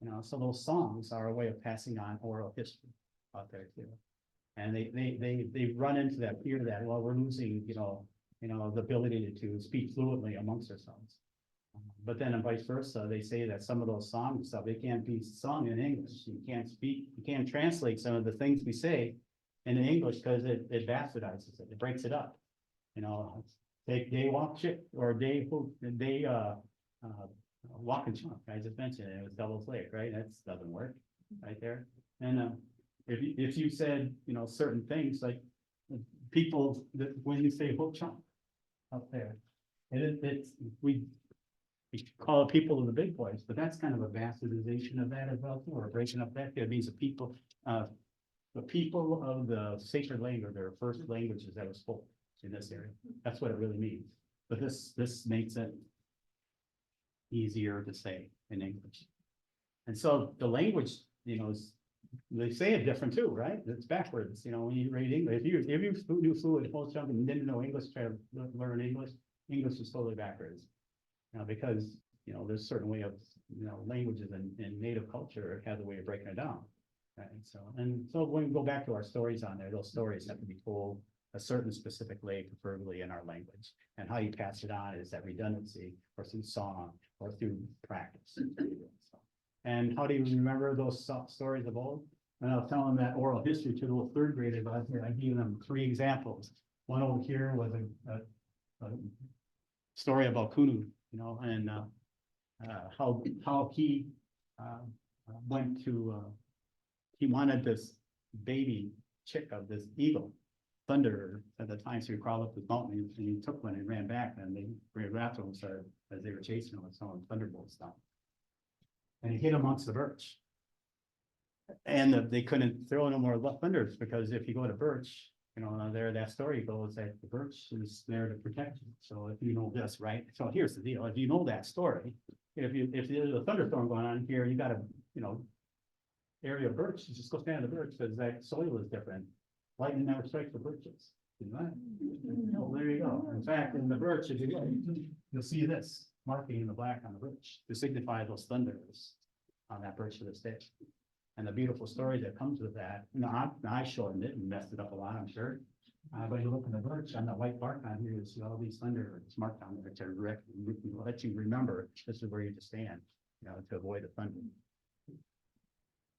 You know, so those songs are a way of passing on oral history out there too. And they run into that fear that, well, we're losing, you know, the ability to speak fluently amongst ourselves. But then, and vice versa, they say that some of those songs and stuff, they can't be sung in English. You can't translate some of the things we say in English, because it bastardizes it. It breaks it up. You know, they walk shit, or they walking chunk, I just mentioned it, it was Devil's Lake, right? That doesn't work right there. And if you said, certain things like people that when you say hook chunk up there, we call it people of the big boys, but that's kind of a bastardization of that as well, too, or breaking up that. It means the people of the sacred language, their first languages that was spoken in this area. That's what it really means. But this makes it easier to say in English. And so the language, they say it different too, right? It's backwards, when you read English. If you knew fluent whole chunk and didn't know English, try to learn English is totally backwards. Because, there's a certain way of, languages and native culture has a way of breaking it down. Right, so when we go back to our stories on there, those stories have to be told a certain specific way, preferably in our language. And how you pass it on is that redundancy, or through song, or through practice. And how do you remember those stories of old? And I was telling that oral history to the little third graders out here. I gave them 3 examples. One over here was a story about Kunu, and how he went to he wanted this baby chick of this eagle, thunder at the time, so he crawled up this mountain and he took one and ran back, and they ran after him as they were chasing him with some thunderbolt stuff. And he hid amongst the birch. And they couldn't throw no more thunders, because if you go to birch, that story goes that the birch is there to protect you. So if you know this, right? So here's the deal. If you know that story, if there's a thunderstorm going on here, you got a, area of birch, you just go stand in the birch, because that soil is different. Lightning never strikes the birches. Well, there you go. In fact, in the birch, if you look, you'll see this marking in the black on the birch to signify those thunders on that birch to this day. And the beautiful story that comes with that, I shortened it and messed it up a lot, I'm sure. But you look in the birch on the white bark on here, you see all these thunders marked on there to let you remember this is where you just stand, to avoid the thunder.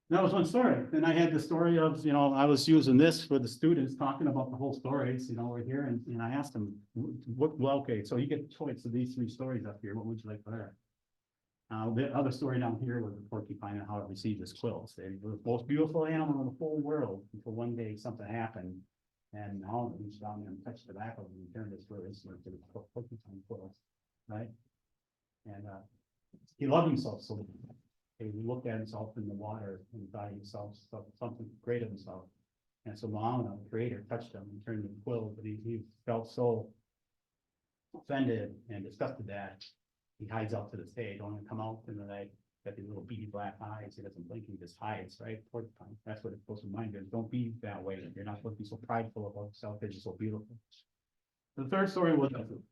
That was one story. Then I had the story of, I was using this for the students, talking about the whole stories, over here, and I asked them, well, okay, so you get the choice of these 3 stories up here. What would you like for that? The other story down here was the porcupine and how it received its quills. They were the most beautiful animal in the whole world until one day something happened, and Nąąwącekğize reached down there and touched the back of him and turned his quills into the porcupine quills, right? And he loved himself so much. He looked at himself in the water and thought himself something great of himself. And so Nąąwącekğize, the creator, touched him and turned the quill, but he felt so offended and disgusted that he hides out to this day. Don't even come out in the night. Got these little beady black eyes. He doesn't blink. He just hides, right? Porcupine. That's what it's supposed to remind you. Don't be that way. You're not supposed to be so prideful about yourself because you're so beautiful. The third story was, and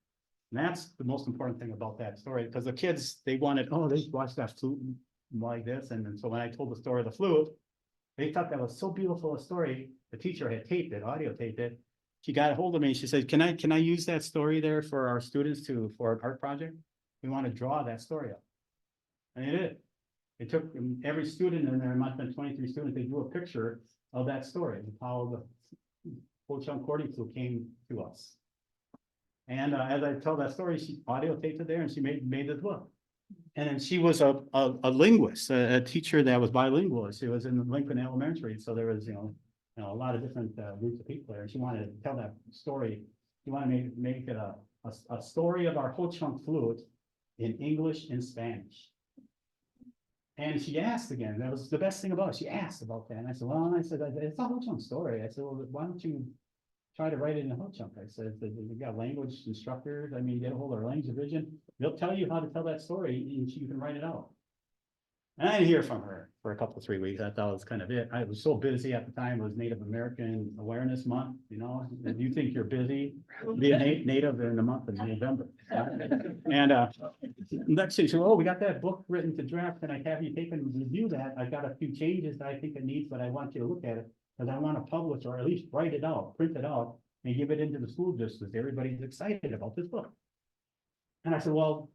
that's the most important thing about that story, because the kids, they wanted, they watched that flute like this. And so when I told the story of the flute, they thought that was so beautiful a story. The teacher had taped it, audio taped it. She got a hold of me and she said, can I use that story there for our students for an art project? We want to draw that story up. And they did. It took every student in there, must have been 23 students, they drew a picture of that story, how the Ho-Chunk Courting Flute came to us. And as I tell that story, she audio taped it there and she made this book. And then she was a linguist, a teacher that was bilingual. She was in Lincoln Elementary, so there was a lot of different groups of people there. And she wanted to tell that story. She wanted to make it a story of our Ho-Chunk flute in English and Spanish. And she asked again. That was the best thing about it. She asked about that, and I said, "Well," I said, "it's a Ho-Chunk story." I said, "Well, why don't you try to write it in a Ho-Chunk?" I said, "We got language instructors. I mean, get a hold of our language division. They'll tell you how to tell that story, and you can write it out." And I didn't hear from her for a couple of 3 weeks. I thought it was kind of it. I was so busy at the time. It was Native American Awareness Month. If you think you're busy, be a native in the month of November. And next thing, she said, "Oh, we got that book written to draft. Can I have you take and review that? I got a few changes that I think it needs, but I want you to look at it because I want to publish or at least write it out, print it out, and give it into the school district. Everybody's excited about this book." And I said, "Well,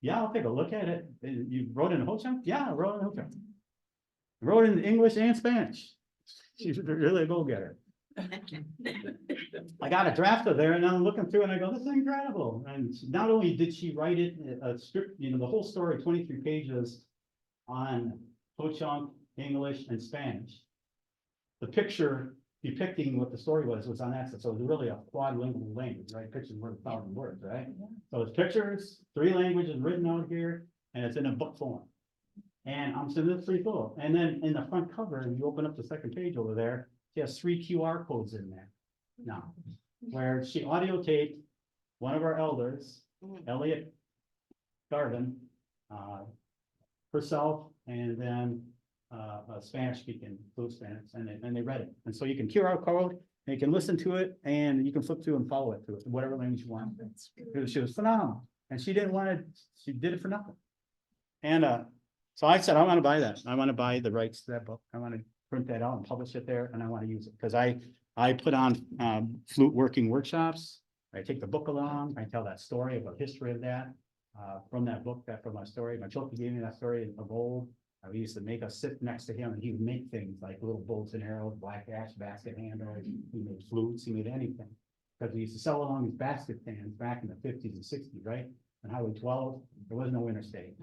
yeah, I'll take a look at it." "You wrote in a Ho-Chunk?" "Yeah, I wrote in a Ho-Chunk. I wrote in English and Spanish." She's really a go-getter. I got a draft of there and I'm looking through and I go, this is incredible. And not only did she write it, a script, you know, the whole story, 23 pages on Ho-Chunk, English and Spanish. The picture depicting what the story was on that, so it was really a quadlingual language, right? Pictures worth 1,000 words, right? So it's pictures, 3 languages written out here, and it's in a book form. And I'm saying, this is pretty cool. And then in the front cover, you open up the second page over there, she has 3 QR codes in there. Now, where she audio taped one of our elders, Elliot Garvin, herself, and then a Spanish speaking, fluent Spanish, and they read it. And so you can QR code, and you can listen to it, and you can flip through and follow it through it, whatever language you want. She was phenomenal, and she didn't want to, she did it for nothing. And so I said, I want to buy that. I want to buy the rights to that book. I want to print that out and publish it there, and I want to use it, because I put on flute working workshops. I take the book along, I tell that story about history of that, from that book, from my story. My children gave me that story of old. We used to make us sit next to him and he would make things like little bolts and arrows, black ash basket handles. He made flutes, he made anything. Because we used to sell along these basket stands back in the 50s and 60s, right? On Highway 12, there was no interstate.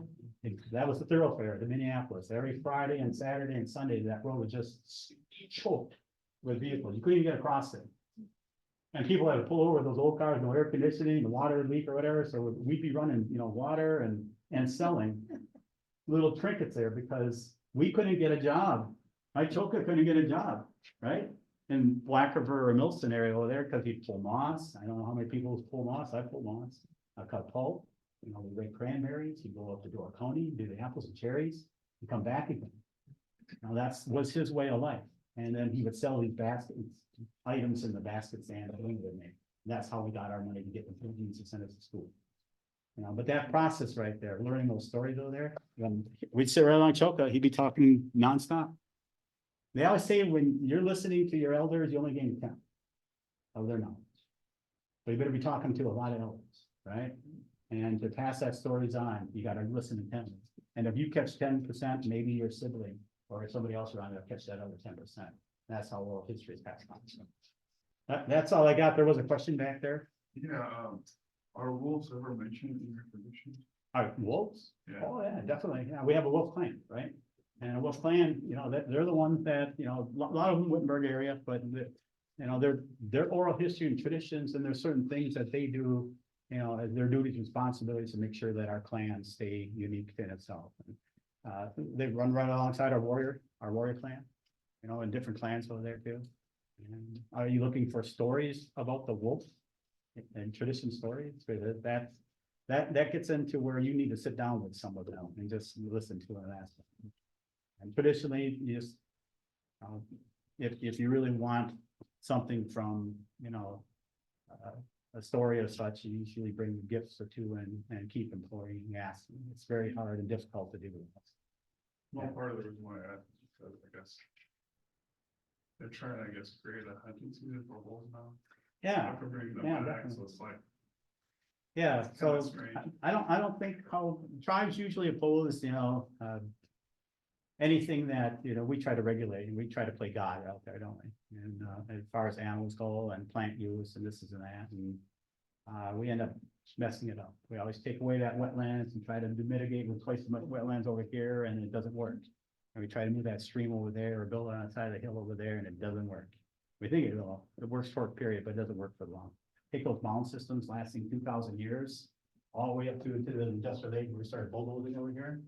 That was the thoroughfare to Minneapolis. Every Friday and Saturday and Sunday, that road was just choked with vehicles. You couldn't even get across it. And people had to pull over those old cars, no air conditioning, the water would leak or whatever. So we'd be running, you know, water and selling little trinkets there because we couldn't get a job. My Choka couldn't get a job, right? In Black River or Millston area over there, because he'd pull moss. I don't know how many people pull moss. I pull moss. I cut pulp. You know, we rake cranberries. You go up to Door County, do the apples and cherries, and come back again. Now was his way of life. And then he would sell these baskets, items in the basket stand that we would make. That's how we got our money to get the food to send us to school. You know, but that process right there, learning those stories over there, we'd sit right along Choka, he'd be talking nonstop. They always say when you're listening to your elders, you only gain 10 of their knowledge. So you better be talking to a lot of elders, right? And to pass that stories on, you got to listen intently. And if you catch 10%, maybe your sibling or somebody else around will catch that other 10%. That's how oral history is passed on. So that's all I got. There was a question back there. Yeah, are wolves ever mentioned in your tradition? All right, wolves? Yeah. Oh, yeah, definitely. Yeah, we have a wolf clan, right? And a wolf clan, you know, they're the ones that, you know, a lot of them Wittenberg area, but you know, their oral history and traditions, and there's certain things that they do, you know, as their duties and responsibilities to make sure that our clans stay unique in itself. And, they run right alongside our warrior clan, you know, and different clans over there too. And are you looking for stories about the wolf and tradition stories? That gets into where you need to sit down with some of them and just listen to and ask them. And traditionally, you just, if you really want something from, you know, a story of such, you usually bring gifts or two and keep employing asking. It's very hard and difficult to do. One part of the reason why I asked is because I guess they're trying to, create a hunting season for wolves now. Yeah, After bringing them yeah, back, definitely. so it's like, yeah, it's kinda so strange. I don't think how tribes usually oppose, you know, anything that, you know, we try to regulate, and we try to play God out there, don't we? And as far as animals go and plant use and this and that, and we end up messing it up. We always take away that wetlands and try to mitigate and replace as much wetlands over here, and it doesn't work. And we try to move that stream over there or build it on the side of the hill over there, and it doesn't work. We think it will. It works for a period, but it doesn't work for long. Take those mound systems lasting 2,000 years, all the way up to the industrial age where we started bulldozing over here.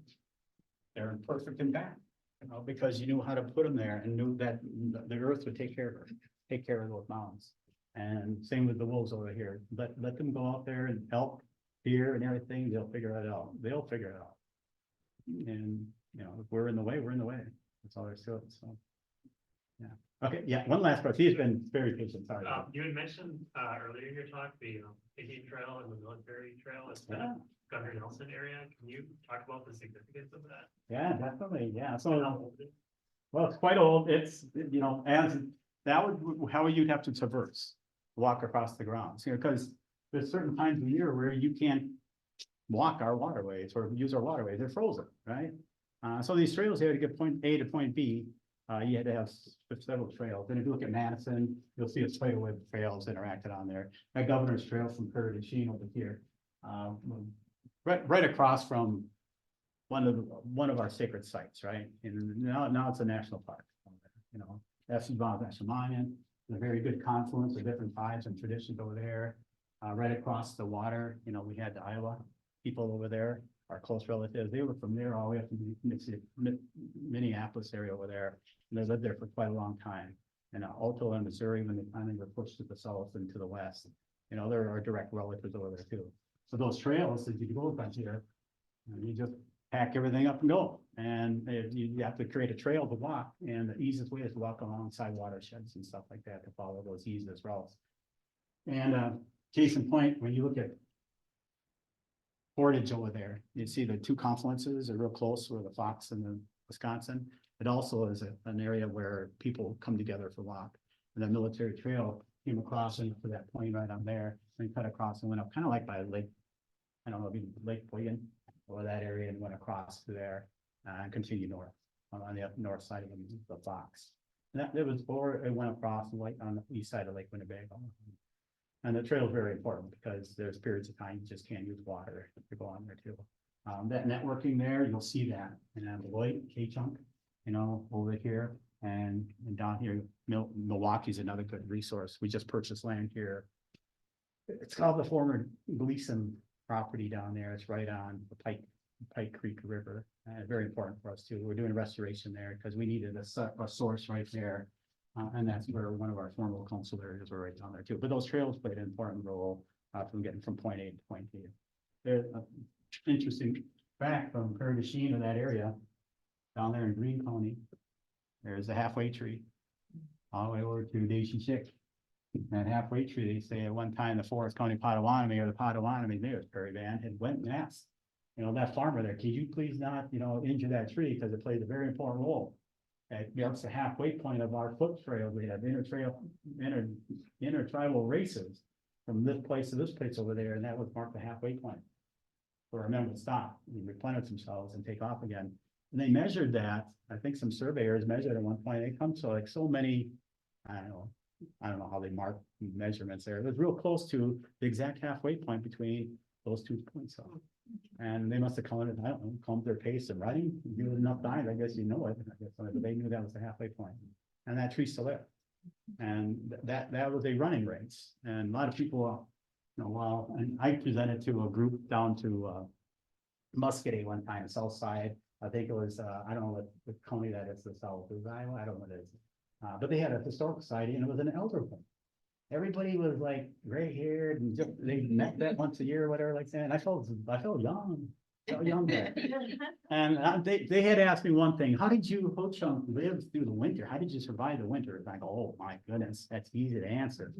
They're in perfect impact, you know, because you knew how to put them there and knew that the earth would take care of those mounds. And same with the wolves over here. Let them go out there and elk, deer, and everything. They'll figure it out. They'll figure it out. And you know, if we're in the way, we're in the way. That's all there's to it. So, yeah. Okay. Yeah. One last part. He's been very patient. Sorry. You had mentioned earlier in your talk, the Indian Trail and the military trail in Yeah. the Governor Nelson area. Can you talk about the significance of that? Yeah, definitely. Yeah. And So. how old it is? Well, it's quite old. It's, you know, as that would, how you'd have to traverse, walk across the grounds, you know, because there's certain times of the year where you can't walk our waterways or use our waterways. They're frozen, right? So these trails, they had to get point A to point B. You had to have several trails. And if you look at Madison, you'll see a spider web trails interacted on there. That Governor's Trail from Kerr to Sheen over here. Right across from one of our sacred sites, right? And now it's a national park. You know, that's the National Monument, a very good confluence of different tribes and traditions over there. Right across the water, you know, we had the Iowa people over there, our close relatives. They were from there all the way up to Minneapolis area over there. And they lived there for quite a long time. And Alto and Missouri, when they finally were pushed to the south and to the west, you know, there are direct relatives over there too. So those trails, as you go back here, you just pack everything up and go. And you have to create a trail to walk. And the easiest way is to walk alongside watersheds and stuff like that to follow those easiest routes. And case in point, when you look at Portage over there, you see the two confluences are real close where the Fox and the Wisconsin. It also is an area where people come together for walk. And the military trail came across and to that point right on there, and cut across and went up kind of like by Lake, I don't know, maybe Lake Boyan or that area, and went across to there and continued north on the north side of the Fox. And that it was, or it went across like on the east side of Lake Winnebago. And the trail is very important because there's periods of time you just can't use water to go on there too. That networking there, you'll see that in Beloit, K-Chunk, you know, over here and down here, Milwaukee's another good resource. We just purchased land here. It's called the former Gleason property down there. It's right on the Pike Creek River. Very important for us too. We're doing restoration there because we needed a source right there. And that's where one of our formal council areas were right down there too. But those trails played an important role from getting from point A to point B. There's an interesting fact from Kerr to Sheen in that area, down there in Green County. There's a halfway tree all the way over to Daisy Chick. That halfway tree, they say at one time the Forest County Potawatomi or the Potawatomi Mayor's Prairie Band had went and asked, you know, that farmer there, can you please not, you know, injure that tree because it plays a very important role. That's the halfway point of our foot trail. We have intertribal races from this place to this place over there, and that would mark the halfway point. Where our men would stop and replenish themselves and take off again. And they measured that. I think some surveyors measured at one point. They come to like so many, I don't know how they mark measurements there. It was real close to the exact halfway point between those 2 points. And they must have come in, I don't know, combed their pace and running, given enough time, I guess you know it. I guess but they knew that was the halfway point. And that tree's still there. And that was a running race. And a lot of people, you know, well, and I presented to a group down to Muscatine one time, south side. I think it was, I don't know what the county that is, the south is Iowa, I don't know what it is. But they had a historical society and it was an elder home. Everybody was like gray haired and just, they met that once a year or whatever, like that. And I felt young, so young there. And they had asked me one thing, how did you, Ho-Chunk, live through the winter? How did you survive the winter? And I go, oh my goodness, that's easy to answer.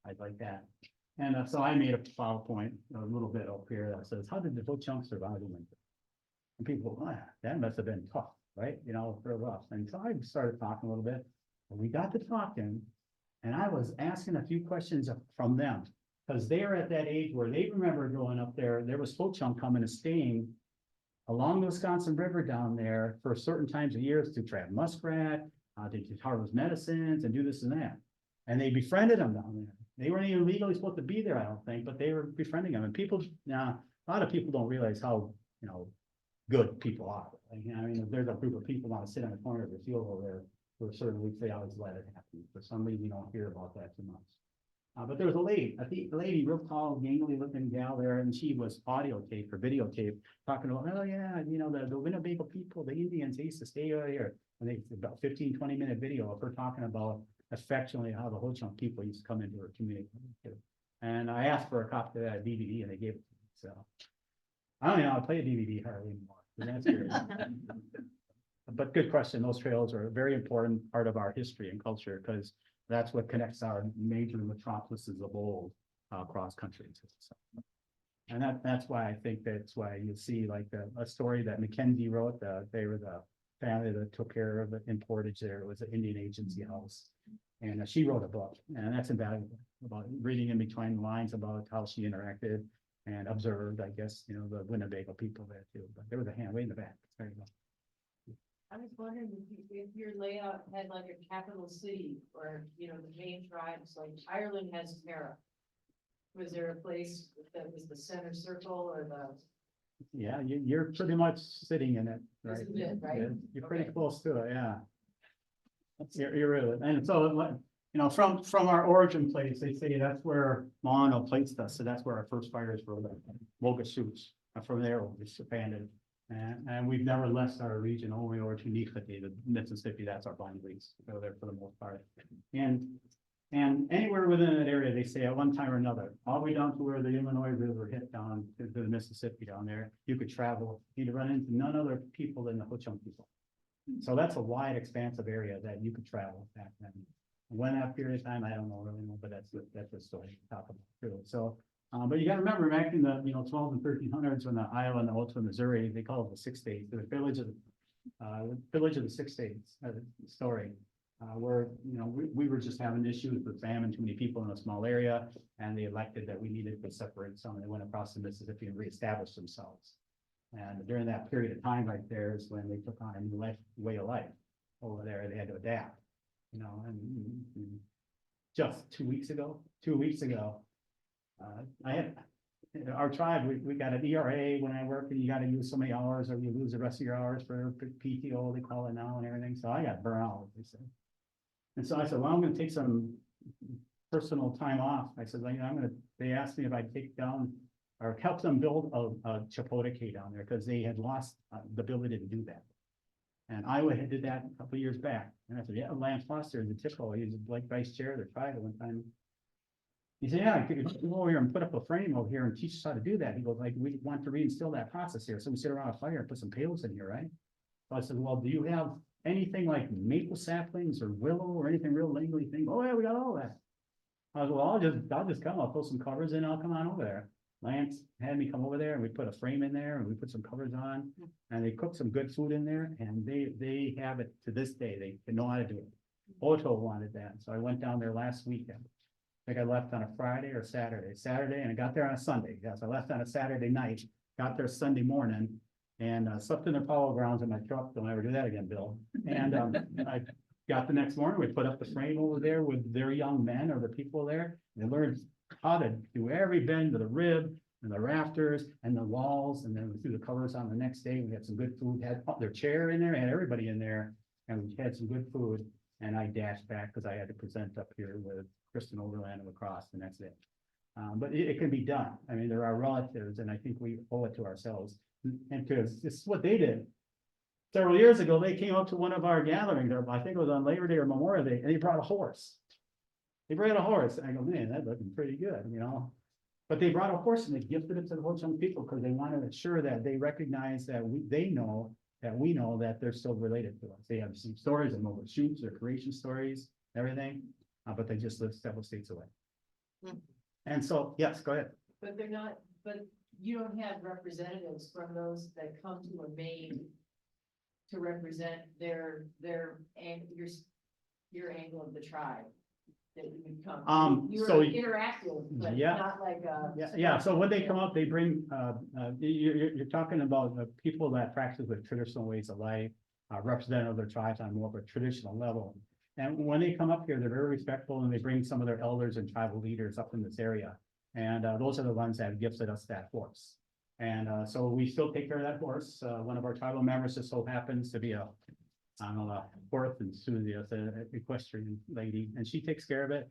I'd like that. And so I made a PowerPoint a little bit up here that says, how did the Ho-Chunk survive the winter? And people go, oh, that must have been tough, right? You know, for us. And so I started talking a little bit. And we got to talking. And I was asking a few questions from them because they are at that age where they remember growing up there. There was Ho-Chunk coming and staying along the Wisconsin River down there for certain times of years to trap muskrat, to harvest medicines and do this and that. And they befriended them down there. They weren't even legally supposed to be there, I don't think, but they were befriending them. And people, now a lot of people don't realize how, you know, good people are. Like, I mean, if there's a group of people want to sit on the corner of the field over there for certain weeks, they always let it happen. For some reason, you don't hear about that too much. But there was a lady, real tall, gangly looking gal there, and she was audio tape or videotape talking about, oh yeah, you know, the Winnebago people, the Indians, they used to stay over here. And they about 15-20-minute video of her talking about affectionately how the Ho-Chunk people used to come into her community. And I asked for a copy of that DVD and they gave it to me. So I don't know, I play a DVD hardly anymore. But that's good. But good question. Those trails are a very important part of our history and culture because that's what connects our major metropolises of old across country. So, and that's why I think that's why you see like a story that Mackenzie wrote. They were the family that took care of it in Portage. There it was an Indian agency house, and she wrote a book, and that's invaluable about reading in between the lines about how she interacted and observed. I guess you know the Winnebago people there too. But there was a hand way in the back. There you go. I was wondering if your layout had like a capital city or, you know, the main tribes, like Ireland has Tara. Was there a place that was the center circle or the? Yeah, you're pretty much sitting in it, right? This is it, right? Yeah, you're pretty Okay. close to it, yeah. You're really, and so, you know, from our origin place, they say that's where Mono placed us, so that's where our first fires were, Moga shoots. And from there, we just abandoned, and we've never left our region, only or to Nīcate, the Mississippi, that's our boundaries, go there for the most part. And anywhere within that area, they say at one time or another, all the way down to where the Illinois River hit down to the Mississippi down there, you could travel, you'd run into none other people than the Ho-Chunk people. So that's a wide expanse of area that you could travel back then. When that period of time, I don't know really know, but that's the story. Talk about too. So, but you gotta remember back in the, 12 and 1300s when the Iowa and the Ulster, Missouri, they called it the Six States, the village of the Six States story. Where, we were just having issues with famine, too many people in a small area, and they elected that we needed to separate some, and they went across the Mississippi and reestablished themselves. And during that period of time right there is when they took on a new way of life over there, they had to adapt, and just 2 weeks ago, I had, our tribe, we got an ERA when I work, and you gotta use so many hours, or you lose the rest of your hours for PTO, they call it now and everything, so I got burnt out, they said. And so I said, well, I'm gonna take some personal time off. I said, they asked me if I'd take down or help them build a Chipotle down there because they had lost the ability to do that. And Iowa had did that a couple of years back. And I said, yeah, Lance Foster, the Chipotle, he's like vice chair of the tribe at one time. He said, yeah, I could go over here and put up a frame over here and teach us how to do that. He goes, like, we want to reinstill that process here. So we sit around a fire and put some pails in here, right? So I said, well, do you have anything like maple saplings or willow or anything real lingly thing? Oh yeah, we got all that. I was, well, I'll just come, I'll put some covers in, I'll come on over there. Lance had me come over there and we put a frame in there and we put some covers on and they cooked some good food in there and they have it to this day. They know how to do it. Otto wanted that. So I went down there last weekend. I think I left on a Friday or Saturday, and I got there on a Sunday. Yes, I left on a Saturday night, got there Sunday morning, and slept in the polo grounds in my truck. Don't ever do that again, Bill. And I got the next morning, we put up the frame over there with their young men or the people there. They learned how to do every bend of the rib and the rafters and the walls, and then we threw the covers on the next day. We had some good food, had their chair in there, had everybody in there, and we had some good food. And I dashed back because I had to present up here with Kristen Overland and Lacrosse the next day. But it can be done. I mean, there are relatives, and I think we owe it to ourselves. And because this is what they did. Several years ago, they came up to one of our gatherings, I think it was on Labor Day or Memorial Day, and they brought a horse. They brought a horse. I go, man, that's looking pretty good, But they brought a horse and they gifted it to the Ho-Chunk people because they wanted to ensure that they recognize that we know that they're still related to us. They have some stories of mobile shoots, their creation stories, everything, but they just live several states away. And so, yes, go ahead. But they're not, but you don't have representatives from those that come to a Maine to represent your angle of the tribe that you would come. You're so- interactive, but Yeah. not like a. Yeah, so when they come up, they bring, you're talking about the people that practice with traditional ways of life, representative of their tribes on more of a traditional level. And when they come up here, they're very respectful and they bring some of their elders and tribal leaders up in this area. And those are the ones that have gifted us that horse. And so we still take care of that horse. One of our tribal members just so happens to be a fourth enthusiast, an equestrian lady, and she takes care of it.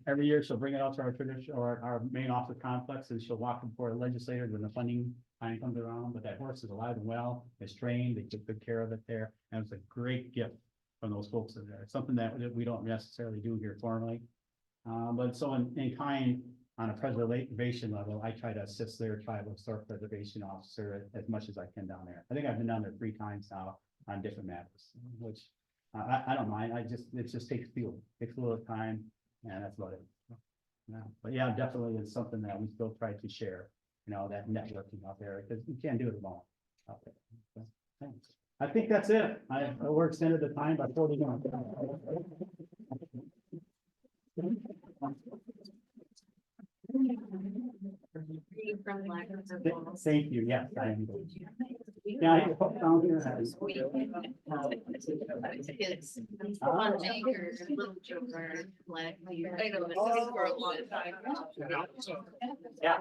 Every year she'll bring it out to our tradition or our main office complex and she'll walk before the legislators when the funding time comes around. But that horse is alive and well, it's trained, they take good care of it there. And it's a great gift from those folks in there. It's something that we don't necessarily do here formally. But so in kind, on a preservation level, I try to assist their tribal historic preservation officer as much as I can down there. I think I've been down there 3 times now on different matters, which I don't mind. It just takes a little time, and that's about it. Yeah, but yeah, definitely it's something that we still try to share, that networking out there, because you can't do it alone out there. So, thanks. I think that's it. We're extended the time by 40 minutes. Thank you. Yes, I am. Yeah. Down here. It's one acre, little children, like. I know, this is for a long time. Yeah.